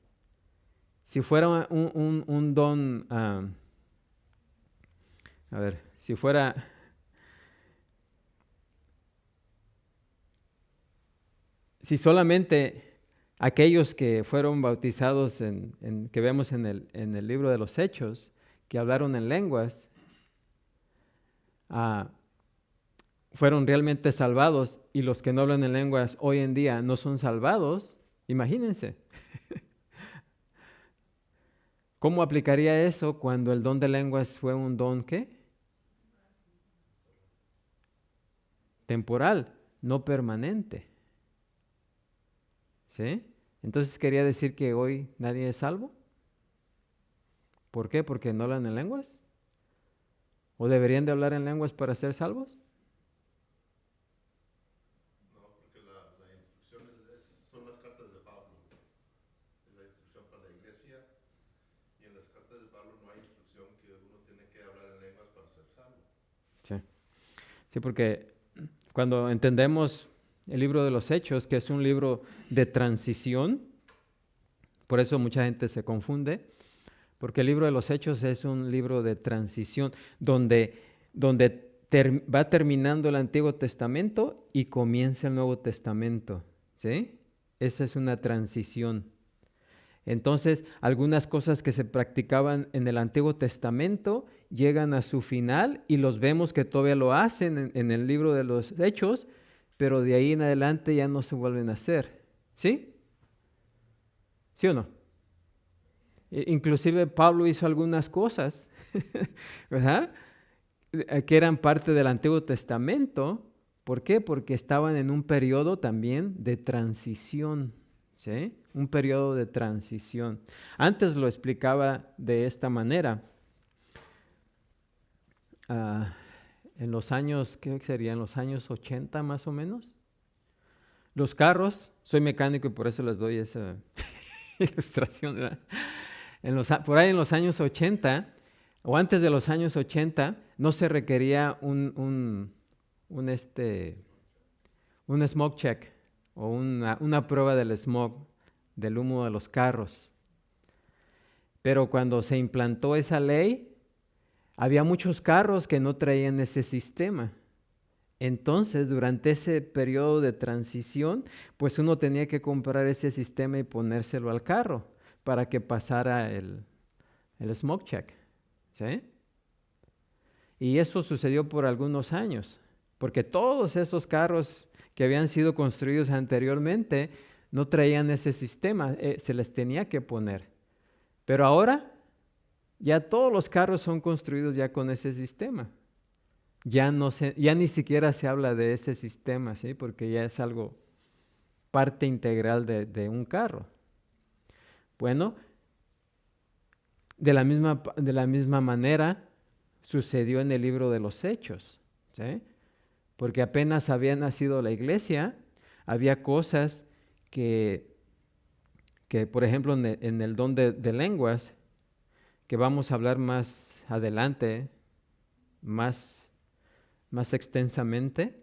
Speaker 1: Si fuera un don, si fuera, si solamente aquellos que fueron bautizados que vemos en el libro de los Hechos, que hablaron en lenguas, fueron realmente salvados, y los que no hablan en lenguas hoy en día no son salvados, imagínense. ¿Cómo aplicaría eso cuando el don de lenguas fue un don ¿qué? Temporal, no permanente. ¿Sí? Entonces quería decir que hoy nadie es salvo. ¿Por qué? ¿Porque no hablan en lenguas? ¿O deberían de hablar en lenguas para ser salvos?
Speaker 3: No, porque la instrucción son las cartas de Pablo. Es la instrucción para la iglesia. Y en las cartas de Pablo no hay instrucción que uno tiene que hablar en lenguas para ser salvo.
Speaker 1: Sí. Sí, porque cuando entendemos el libro de los Hechos, que es un libro de transición, por eso mucha gente se confunde, porque el libro de los Hechos es un libro de transición donde va terminando el Antiguo Testamento y comienza el Nuevo Testamento, ¿sí? Esa es una transición. Entonces, algunas cosas que se practicaban en el Antiguo Testamento llegan a su final y los vemos que todavía lo hacen en el libro de los Hechos, pero de ahí en adelante ya no se vuelven a hacer. ¿Sí? ¿Sí o no? Inclusive Pablo hizo algunas cosas, ¿verdad? Que eran parte del Antiguo Testamento. ¿Por qué? Porque estaban en un periodo también de transición, ¿sí? Un periodo de transición. Antes lo explicaba de esta manera. En los años, ¿qué sería? En los años 80 más o menos. Los carros, soy mecánico y por eso les doy esa ilustración, ¿verdad? Por ahí en los años 80 o antes de los años 80 no se requería un smoke check o una prueba del smog, del humo de los carros. Pero cuando se implantó esa ley, había muchos carros que no traían ese sistema. Entonces, durante ese periodo de transición, pues uno tenía que comprar ese sistema y ponérselo al carro para que pasara el smoke check, ¿sí? Y eso sucedió por algunos años, porque todos esos carros que habían sido construidos anteriormente no traían ese sistema, se les tenía que poner. Pero ahora ya todos los carros son construidos ya con ese sistema. Ya ni siquiera se habla de ese sistema, ¿sí? Porque ya es algo parte integral de un carro. Bueno, de la misma manera sucedió en el libro de los Hechos, ¿sí? Porque apenas había nacido la iglesia, había cosas que por ejemplo, en el don de lenguas, que vamos a hablar más adelante, más extensamente,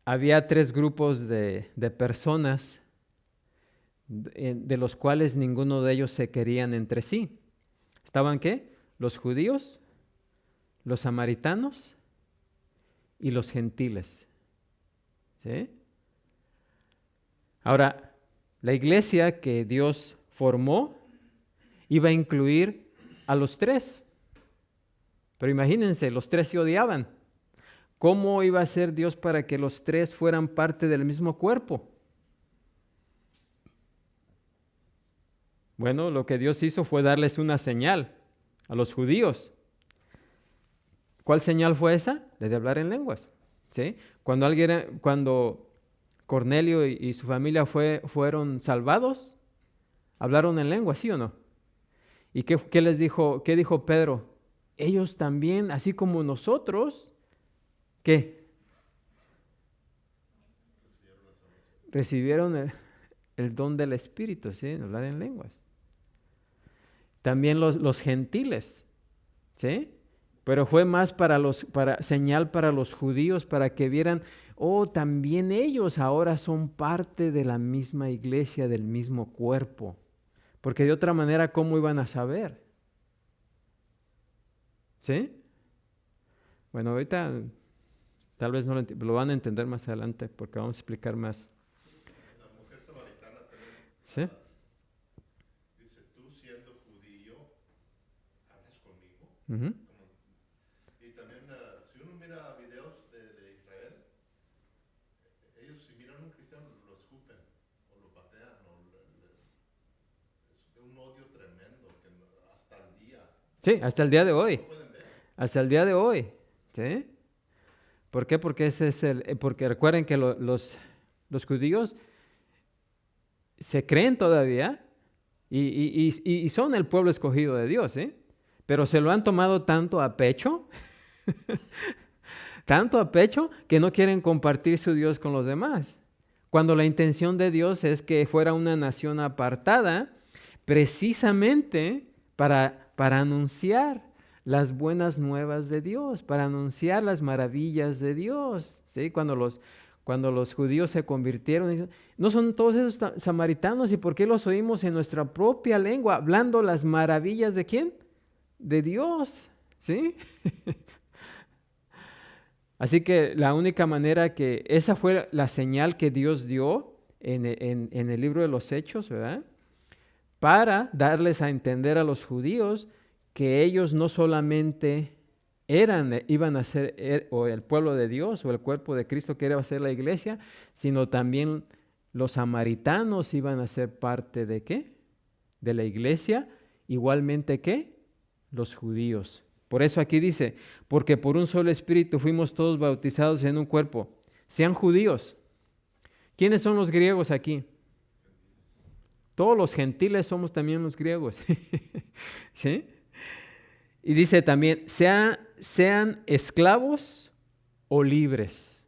Speaker 1: había 3 grupos de personas de los cuales ninguno de ellos se querían entre sí. ¿Estaban qué? Los judíos, los samaritanos y los gentiles. ¿Sí? Ahora, la iglesia que Dios formó iba a incluir a los 3. Pero imagínense, los 3 se odiaban. ¿Cómo iba a ser Dios para que los 3 fueran parte del mismo cuerpo? Bueno, lo que Dios hizo fue darles una señal a los judíos. ¿Cuál señal fue esa? La de hablar en lenguas. ¿Sí? Cuando Cornelio y su familia fueron salvados, hablaron en lenguas, ¿sí o no? ¿Y qué les dijo? ¿Qué dijo Pedro? Ellos también, así como nosotros, ¿qué? Recibieron el don del Espíritu, ¿sí? Hablar en lenguas. También los gentiles, ¿sí? Pero fue más señal para los judíos, para que vieran, también ellos ahora son parte de la misma iglesia, del mismo cuerpo. Porque de otra manera, ¿cómo iban a saber? ¿Sí? Bueno, ahorita tal vez no lo van a entender más adelante, porque vamos a explicar más.
Speaker 3: La mujer samaritana también.
Speaker 1: ¿Sí?
Speaker 3: Dice, tú siendo judío, ¿hablas conmigo?
Speaker 1: Uh-huh.
Speaker 3: Y también, si uno mira videos de Israel, ellos si miran a un cristiano lo escupen, o lo patean, es un odio tremendo, que hasta el día.
Speaker 1: Sí, hasta el día de hoy.
Speaker 3: No pueden ver.
Speaker 1: Hasta el día de hoy. ¿Sí? ¿Por qué? Porque porque recuerden que los judíos se creen todavía y son el pueblo escogido de Dios, ¿sí? Pero se lo han tomado tanto a pecho, que no quieren compartir su Dios con los demás. Cuando la intención de Dios es que fuera una nación apartada, precisamente para anunciar las buenas nuevas de Dios, para anunciar las maravillas de Dios. ¿Sí? Cuando los judíos se convirtieron, no son todos esos samaritanos, ¿y por qué los oímos en nuestra propia lengua, hablando las maravillas de quién? De Dios. ¿Sí? Así que la única manera que esa fue la señal que Dios dio en el libro de los Hechos, ¿verdad? Para darles a entender a los judíos que ellos no solamente iban a ser o el pueblo de Dios o el cuerpo de Cristo que iba a ser la iglesia, sino también los samaritanos iban a ser parte de ¿qué? De la iglesia, igualmente ¿qué? Los judíos. Por eso aquí dice, porque por un solo espíritu fuimos todos bautizados en un cuerpo, sean judíos. ¿Quiénes son los griegos aquí? Todos los gentiles somos también los griegos. ¿Sí? Y dice también, sean esclavos o libres.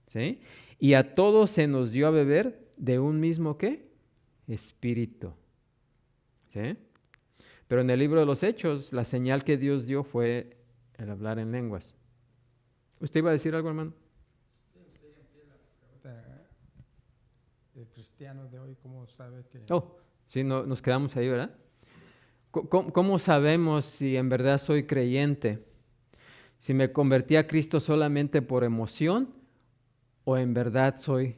Speaker 1: ¿Sí? Y a todos se nos dio a beber de un mismo ¿qué? Espíritu. ¿Sí? Pero en el libro de los Hechos, la señal que Dios dio fue el hablar en lenguas. ¿Usted iba a decir algo, hermano?
Speaker 2: Sí, usted ya empieza la pregunta. El cristiano de hoy, ¿cómo sabe que...?
Speaker 1: Sí, nos quedamos ahí, ¿verdad? ¿Cómo sabemos si en verdad soy creyente? Si me convertí a Cristo solamente por emoción o en verdad soy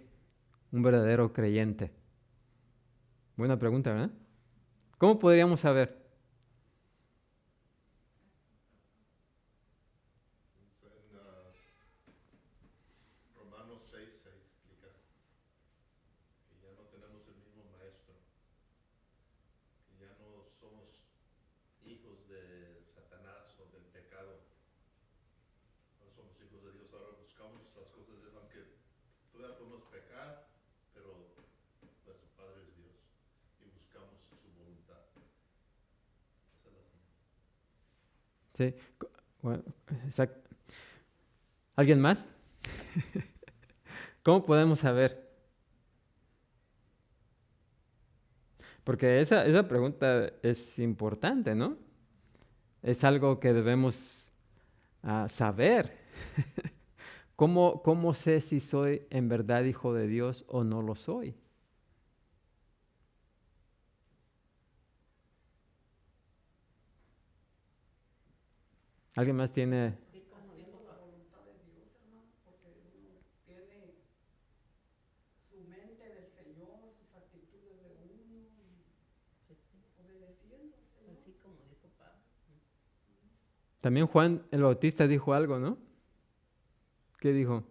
Speaker 1: un verdadero creyente. Buena pregunta, ¿verdad? ¿Cómo podríamos saber?
Speaker 3: En Romanos 6 se explica que ya no tenemos el mismo maestro, que ya no somos hijos de Satanás o del pecado. Ahora somos hijos de Dios, ahora buscamos las cosas de Dios, aunque todavía podemos pecar, pero nuestro Padre es Dios y buscamos su voluntad. Esa es la señal.
Speaker 1: Sí. Bueno, ¿alguien más? ¿Cómo podemos saber? Porque esa pregunta es importante, ¿no? Es algo que debemos saber. ¿Cómo sé si soy en verdad hijo de Dios o no lo soy? ¿Alguien más tiene?
Speaker 4: Haciendo la voluntad de Dios, hermano, porque uno tiene su mente del Señor, sus actitudes de uno, obedeciendo al Señor.
Speaker 5: Así como dijo Pablo.
Speaker 1: También Juan el Bautista dijo algo, ¿no? ¿Qué dijo?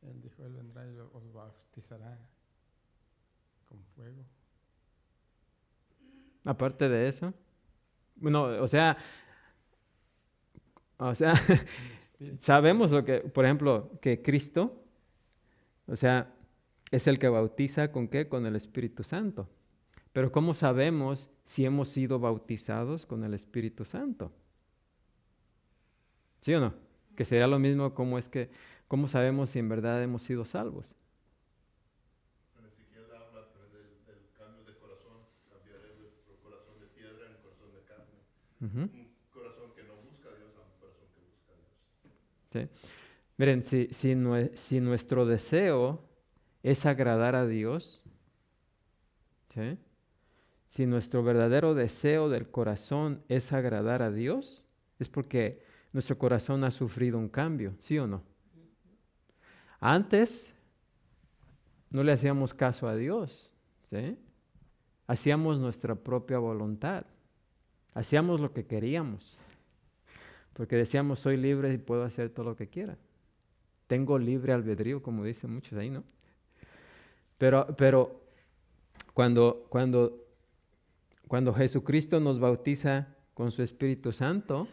Speaker 2: Él dijo, Él vendrá y os bautizará con fuego.
Speaker 1: Aparte de eso. Bueno, o sea, sabemos lo que, por ejemplo, que Cristo, o sea, es el que bautiza ¿con qué? Con el Espíritu Santo. Pero ¿cómo sabemos si hemos sido bautizados con el Espíritu Santo? ¿Sí o no? Que sería lo mismo ¿cómo sabemos si en verdad hemos sido salvos?
Speaker 3: En Ezequiel habla del cambio de corazón, cambiaré vuestro corazón de piedra en corazón de carne.
Speaker 1: Ujú.
Speaker 3: Un corazón que no busca a Dios a un corazón que busca a Dios.
Speaker 1: ¿Sí? Miren, si nuestro deseo es agradar a Dios, ¿sí? Si nuestro verdadero deseo del corazón es agradar a Dios, es porque nuestro corazón ha sufrido un cambio, ¿sí o no? Antes no le hacíamos caso a Dios, ¿sí? Hacíamos nuestra propia voluntad, hacíamos lo que queríamos, porque decíamos soy libre y puedo hacer todo lo que quiera. Tengo libre albedrío, como dicen muchos ahí, ¿no? Pero cuando Jesucristo nos bautiza con su Espíritu Santo,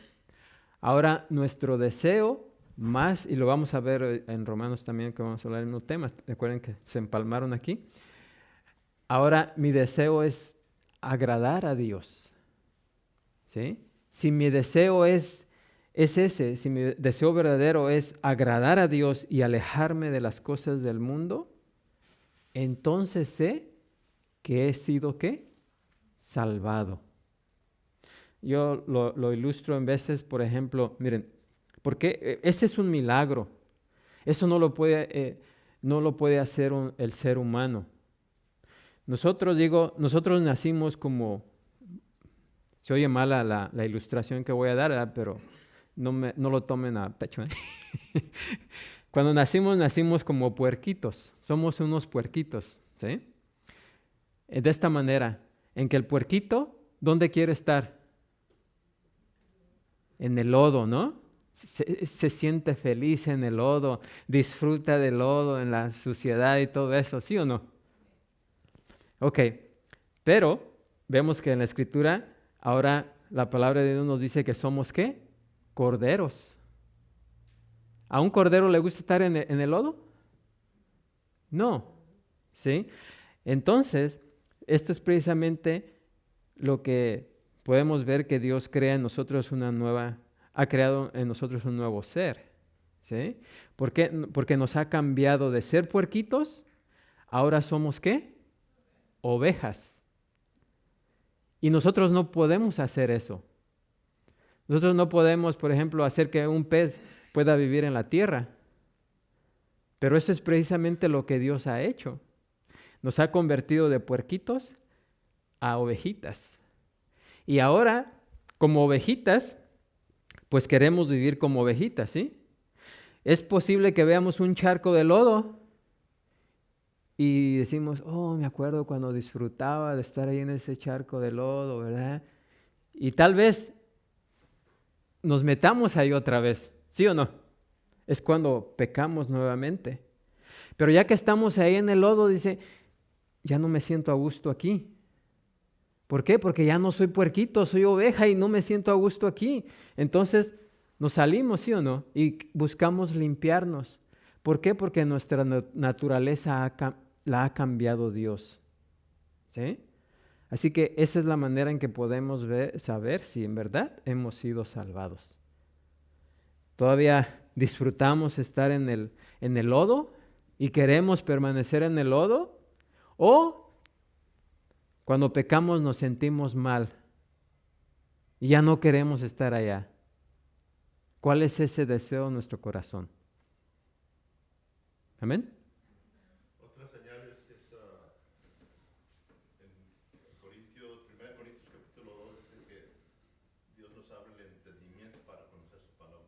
Speaker 1: ahora nuestro deseo más, y lo vamos a ver en Romanos también, que vamos a hablar en un tema, recuerden que se empalmaron aquí. Ahora mi deseo es agradar a Dios, ¿sí? Si mi deseo es ese, si mi deseo verdadero es agradar a Dios y alejarme de las cosas del mundo, entonces sé que he sido, ¿qué? Salvado. Yo lo ilustro en veces, por ejemplo, miren, porque ese es un milagro. Eso no lo puede hacer el ser humano. Nosotros nacimos como, se oye mala la ilustración que voy a dar, ¿verdad? Pero no lo tomen a pecho, ¿eh? Cuando nacimos como puerquitos, somos unos puerquitos, ¿sí? De esta manera, en que el puerquito, ¿dónde quiere estar? En el lodo, ¿no? Se siente feliz en el lodo, disfruta del lodo, en la suciedad y todo eso, ¿sí o no? Ok, pero vemos que en la Escritura, ahora la palabra de Dios nos dice que somos, ¿qué? Corderos. ¿A un cordero le gusta estar en el lodo? No, ¿sí? Entonces, esto es precisamente lo que podemos ver que Dios crea en nosotros ha creado en nosotros un nuevo ser, ¿sí? ¿Por qué? Porque nos ha cambiado de ser puerquitos, ahora somos, ¿qué? Ovejas. Y nosotros no podemos hacer eso. Nosotros no podemos, por ejemplo, hacer que un pez pueda vivir en la tierra. Pero eso es precisamente lo que Dios ha hecho. Nos ha convertido de puerquitos a ovejitas. Y ahora, como ovejitas, pues queremos vivir como ovejitas, ¿sí? Es posible que veamos un charco de lodo y decimos, oh, me acuerdo cuando disfrutaba de estar ahí en ese charco de lodo, ¿verdad? Y tal vez nos metamos ahí otra vez, ¿sí o no? Es cuando pecamos nuevamente. Pero ya que estamos ahí en el lodo, dice, ya no me siento a gusto aquí. ¿Por qué? Porque ya no soy puerquito, soy oveja y no me siento a gusto aquí. Entonces nos salimos, ¿sí o no? Y buscamos limpiarnos. ¿Por qué? Porque nuestra naturaleza la ha cambiado Dios. ¿Sí? Así que esa es la manera en que podemos saber si en verdad hemos sido salvados. Todavía disfrutamos estar en el lodo y queremos permanecer en el lodo, o cuando pecamos nos sentimos mal y ya no queremos estar allá. ¿Cuál es ese deseo en nuestro corazón? Amén.
Speaker 3: Otra señal es en Corintios, 1 Corintios capítulo 2, dice que Dios nos abre el entendimiento para conocer su palabra,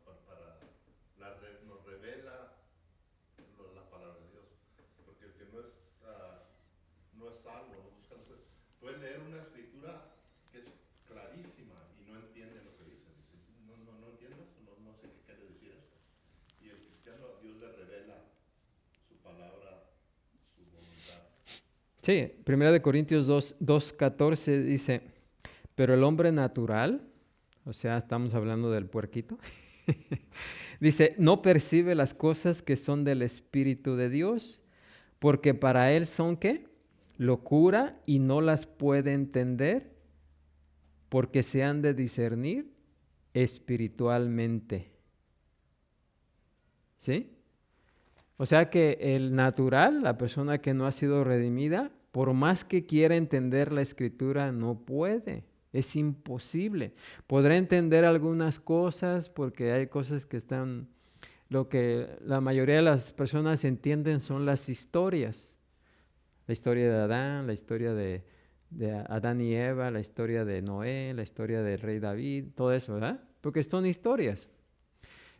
Speaker 3: nos revela la palabra de Dios. Porque el que no es salvo, no busca puede leer una escritura que es clarísima y no entiende lo que dice. Dice, no entiendo esto, no sé qué quiere decir esto. Y el cristiano, Dios le revela su palabra, su voluntad.
Speaker 1: Sí, 1 Corintios 2:14 dice, pero el hombre natural, o sea, estamos hablando del puerquito, dice, no percibe las cosas que son del Espíritu de Dios, porque para él son, ¿qué? Locura, y no las puede entender, porque se han de discernir espiritualmente. ¿Sí? O sea que el natural, la persona que no ha sido redimida, por más que quiera entender la Escritura, no puede. Es imposible. Podrá entender algunas cosas porque hay cosas que están... Lo que la mayoría de las personas entienden son las historias. La historia de Adán, la historia de Adán y Eva, la historia de Noé, la historia del rey David, todo eso, ¿verdad? Porque son historias.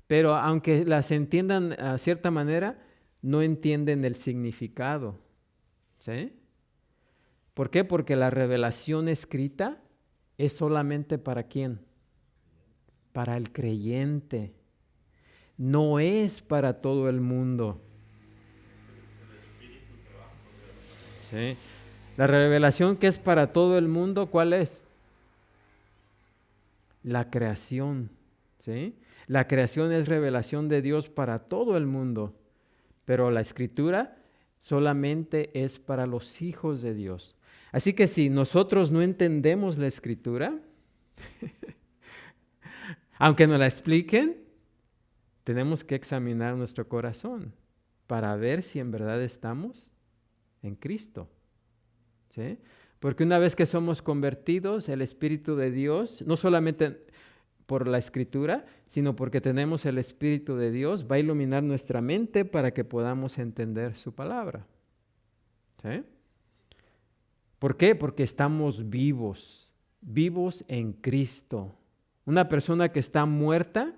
Speaker 1: Pero aunque las entiendan a cierta manera, no entienden el significado. ¿Sí? ¿Por qué? Porque la revelación escrita es solamente para quién? Para el creyente. No es para todo el mundo. ¿Sí? La revelación que es para todo el mundo, ¿cuál es? La creación. ¿Sí? La creación es revelación de Dios para todo el mundo, pero la Escritura solamente es para los hijos de Dios. Así que si nosotros no entendemos la Escritura, aunque nos la expliquen, tenemos que examinar nuestro corazón para ver si en verdad estamos en Cristo. ¿Sí? Porque una vez que somos convertidos, el Espíritu de Dios, no solamente por la Escritura, sino porque tenemos el Espíritu de Dios, va a iluminar nuestra mente para que podamos entender su palabra. ¿Sí? ¿Por qué? Porque estamos vivos, vivos en Cristo. Una persona que está muerta,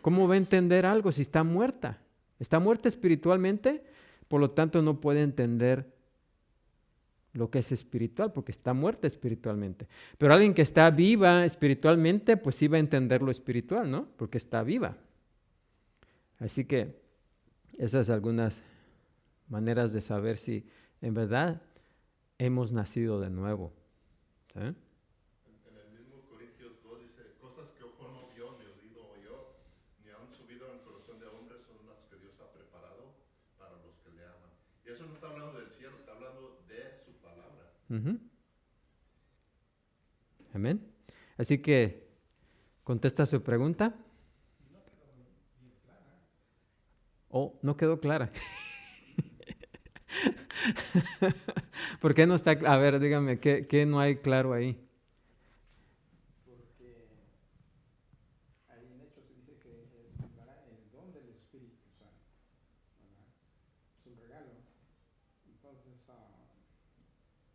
Speaker 1: ¿cómo va a entender algo si está muerta? Está muerta espiritualmente, por lo tanto no puede entender lo que es espiritual, porque está muerta espiritualmente. Pero alguien que está viva espiritualmente, pues sí va a entender lo espiritual, ¿no? Porque está viva. Así que esas algunas maneras de saber si en verdad hemos nacido de nuevo. ¿Sí?
Speaker 3: En el mismo Corintios 2 dice, cosas que ojo no vio, ni oído oyó, ni han subido en el corazón de hombre, son las que Dios ha preparado para los que le aman. Y eso no está hablando del cielo, está hablando de su palabra.
Speaker 1: Uh-huh. Amén. Así que, ¿contesta su pregunta? Oh, no quedó clara. ¿Por qué no está? A ver, dígame, ¿qué no hay claro ahí?
Speaker 2: Porque ahí en Hechos se dice que dará el don del Espíritu Santo, ¿verdad? Es un regalo. Entonces,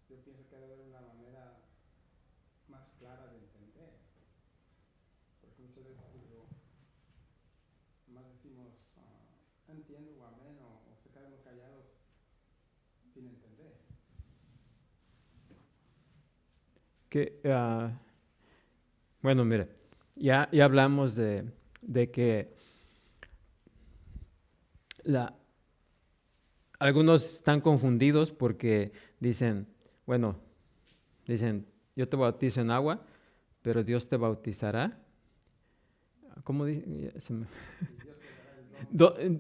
Speaker 2: yo pienso que debe haber una manera más clara de entender. Porque muchas veces más decimos, entiendo o amén, o se quedan callados sin entender.
Speaker 1: Bueno, mire, ya hablamos de que algunos están confundidos porque dicen, yo te bautizo en agua, pero Dios te bautizará. ¿Cómo dice?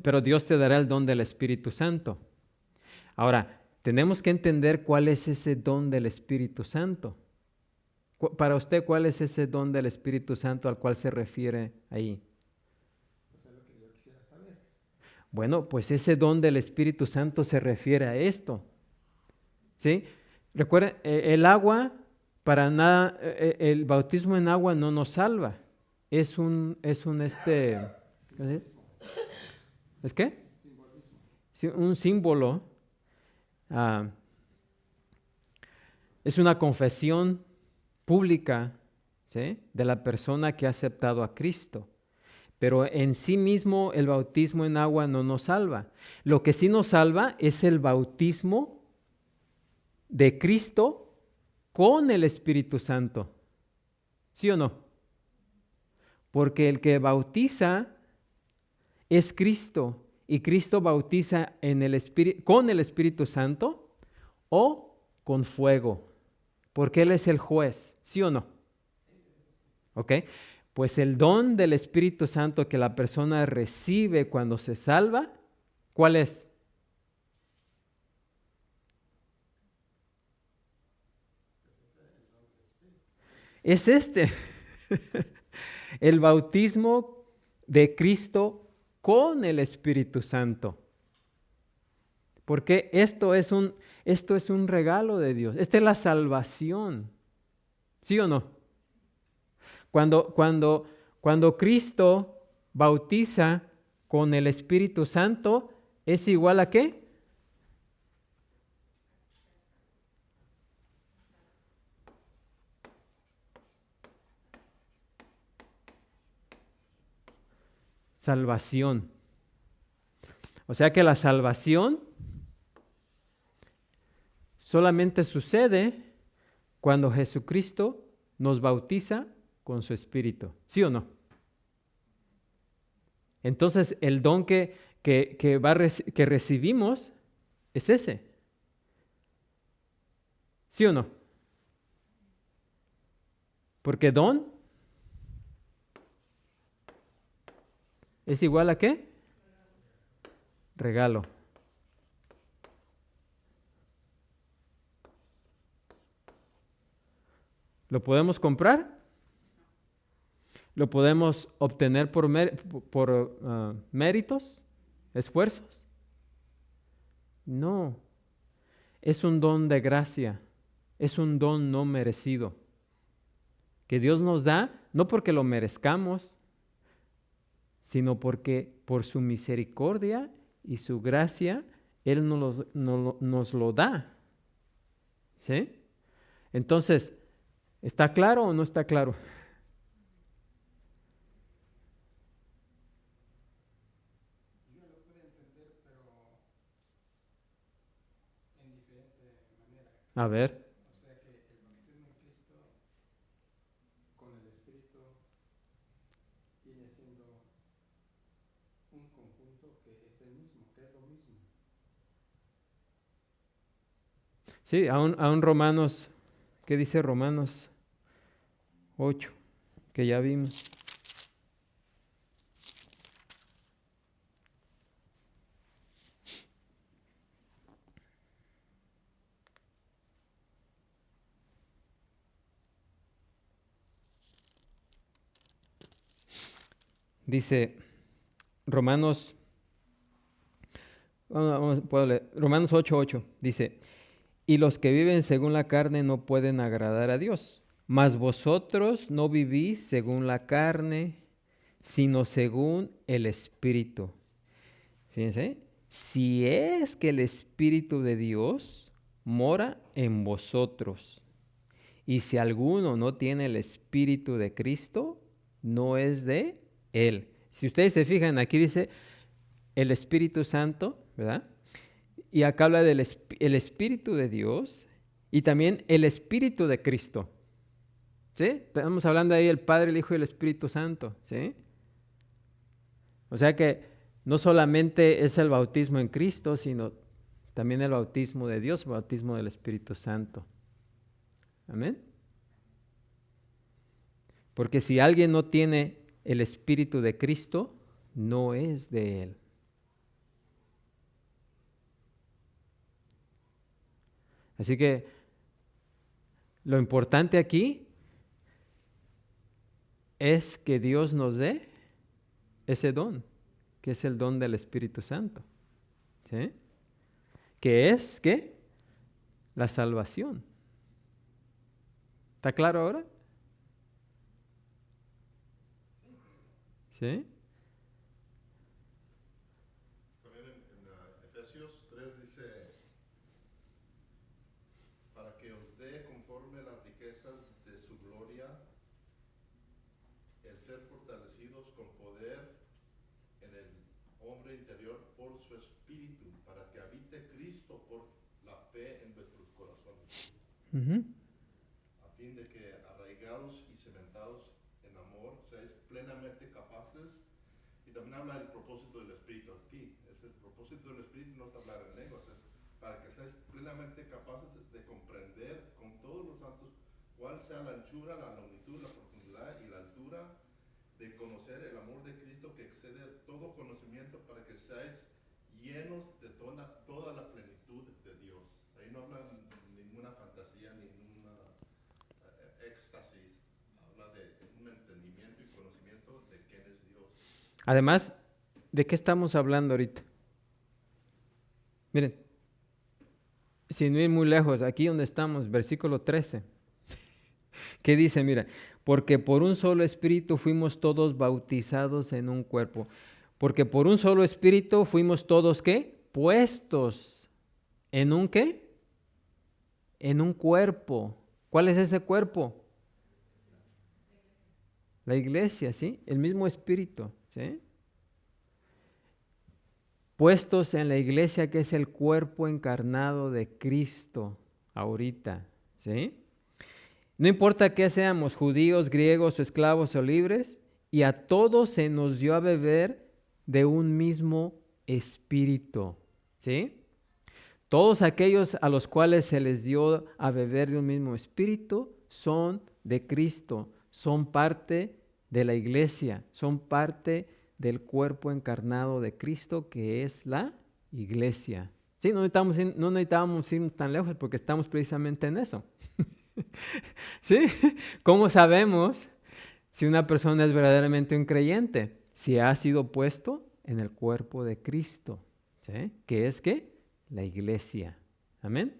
Speaker 1: Pero Dios te dará el don del Espíritu Santo. Ahora, tenemos que entender cuál es ese don del Espíritu Santo. Para usted, ¿cuál es ese don del Espíritu Santo al cual se refiere ahí?
Speaker 2: Pues es lo que yo quisiera saber.
Speaker 1: Bueno, pues ese don del Espíritu Santo se refiere a esto. ¿Sí? Recuerden, el agua, para nada, el bautismo en agua no nos salva. ¿Es qué?
Speaker 2: Simbolismo.
Speaker 1: Sí, un símbolo. Es una confesión pública, ¿sí?, de la persona que ha aceptado a Cristo. Pero en sí mismo el bautismo en agua no nos salva. Lo que sí nos salva es el bautismo de Cristo con el Espíritu Santo. ¿Sí o no? Porque el que bautiza es Cristo y Cristo bautiza con el Espíritu Santo o con fuego, porque Él es el juez. ¿Sí o no? ¿Ok? Pues el don del Espíritu Santo que la persona recibe cuando se salva, ¿cuál es? Es este, el bautismo de Cristo con el Espíritu Santo. Porque esto es un regalo de Dios. Esta es la salvación. ¿Sí o no? Cuando Cristo bautiza con el Espíritu Santo, ¿es igual a qué? Salvación. O sea que la salvación solamente sucede cuando Jesucristo nos bautiza con su Espíritu. ¿Sí o no? Entonces, el don que recibimos es ese. ¿Sí o no? Porque don es igual a ¿qué? Regalo. ¿Lo podemos comprar? ¿Lo podemos obtener por méritos, esfuerzos? No. Es un don de gracia. Es un don no merecido. Que Dios nos da, no porque lo merezcamos, sino porque por su misericordia y su gracia, Él nos lo da. ¿Sí? Entonces, ¿está claro o no está claro?
Speaker 2: Yo lo puedo entender, pero en diferente manera.
Speaker 1: A ver.
Speaker 2: O sea que el bautismo en Cristo con el Espíritu viene siendo un conjunto que es el mismo, que es lo mismo.
Speaker 1: Sí, aún Romanos, ¿qué dice Romanos 8? Que ya vimos. Dice Romanos, puedo leer, Romanos 8:8, dice, y los que viven según la carne no pueden agradar a Dios, mas vosotros no vivís según la carne, sino según el Espíritu. Fíjense, si es que el Espíritu de Dios mora en vosotros, y si alguno no tiene el Espíritu de Cristo, no es de Él. Si ustedes se fijan, aquí dice el Espíritu Santo, ¿verdad? Y acá habla del el Espíritu de Dios y también el Espíritu de Cristo. ¿Sí? Estamos hablando ahí del Padre, el Hijo y el Espíritu Santo. ¿Sí? O sea que no solamente es el bautismo en Cristo, sino también el bautismo de Dios, el bautismo del Espíritu Santo. Amén. Porque si alguien no tiene el Espíritu de Cristo, no es de Él. Así que lo importante aquí es que Dios nos dé ese don, que es el don del Espíritu Santo. ¿Sí? Que es, ¿qué? La salvación. ¿Está claro ahora? ¿Sí?
Speaker 3: También en Efesios 3 dice, para que os dé conforme las riquezas de su gloria, el ser fortalecidos con poder en el hombre interior por su espíritu, para que habite Cristo por la fe en vuestros corazones,
Speaker 1: Uh-huh.
Speaker 3: a fin de que arraigados y cementados en amor, seáis plenamente capaces. Y también habla del propósito del Espíritu aquí. Es el propósito del Espíritu no es hablar en lenguas, es para que seáis plenamente capaces de comprender con todos los santos cuál sea la anchura, la longitud, la profundidad y la altura, de conocer el amor de Cristo que excede todo conocimiento, para que seáis llenos de toda la plenitud de Dios. Ahí no habla ninguna fantasía, ninguna éxtasis, habla de un entendimiento y conocimiento de quién es Dios.
Speaker 1: Además, ¿de qué estamos hablando ahorita? Miren, sin ir muy lejos, aquí donde estamos, versículo 13. ¿Qué dice? Mira, porque por un solo espíritu fuimos todos bautizados en un cuerpo. Porque por un solo espíritu fuimos todos, ¿qué? Puestos en un ¿qué? En un cuerpo. ¿Cuál es ese cuerpo? La iglesia, ¿sí? El mismo espíritu, ¿sí? Puestos en la iglesia, que es el cuerpo encarnado de Cristo ahorita, ¿sí? No importa que seamos judíos, griegos, o esclavos o libres, y a todos se nos dio a beber de un mismo espíritu, ¿sí? Todos aquellos a los cuales se les dio a beber de un mismo espíritu son de Cristo, son parte de la iglesia, son parte del cuerpo encarnado de Cristo, que es la iglesia. Sí, no necesitábamos irnos tan lejos porque estamos precisamente en eso. ¿Sí? ¿Cómo sabemos si una persona es verdaderamente un creyente? Si ha sido puesto en el cuerpo de Cristo, ¿sí? ¿Qué es qué? La iglesia. Amén.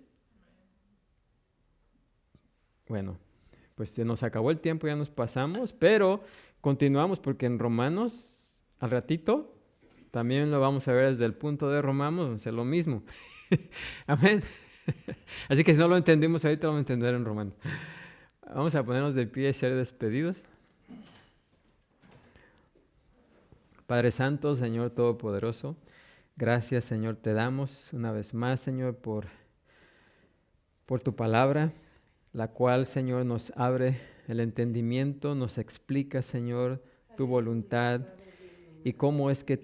Speaker 1: Bueno, pues se nos acabó el tiempo, ya nos pasamos, pero continuamos porque en Romanos, al ratito, también lo vamos a ver desde el punto de Romanos, es lo mismo. Amén. Así que si no lo entendimos ahorita, lo vamos a entender en Romanos. Vamos a ponernos de pie y ser despedidos. Padre Santo, Señor Todopoderoso, gracias, Señor, te damos una vez más, Señor, por tu palabra, la cual, Señor, nos abre el entendimiento, nos explica, Señor, tu voluntad y cómo es que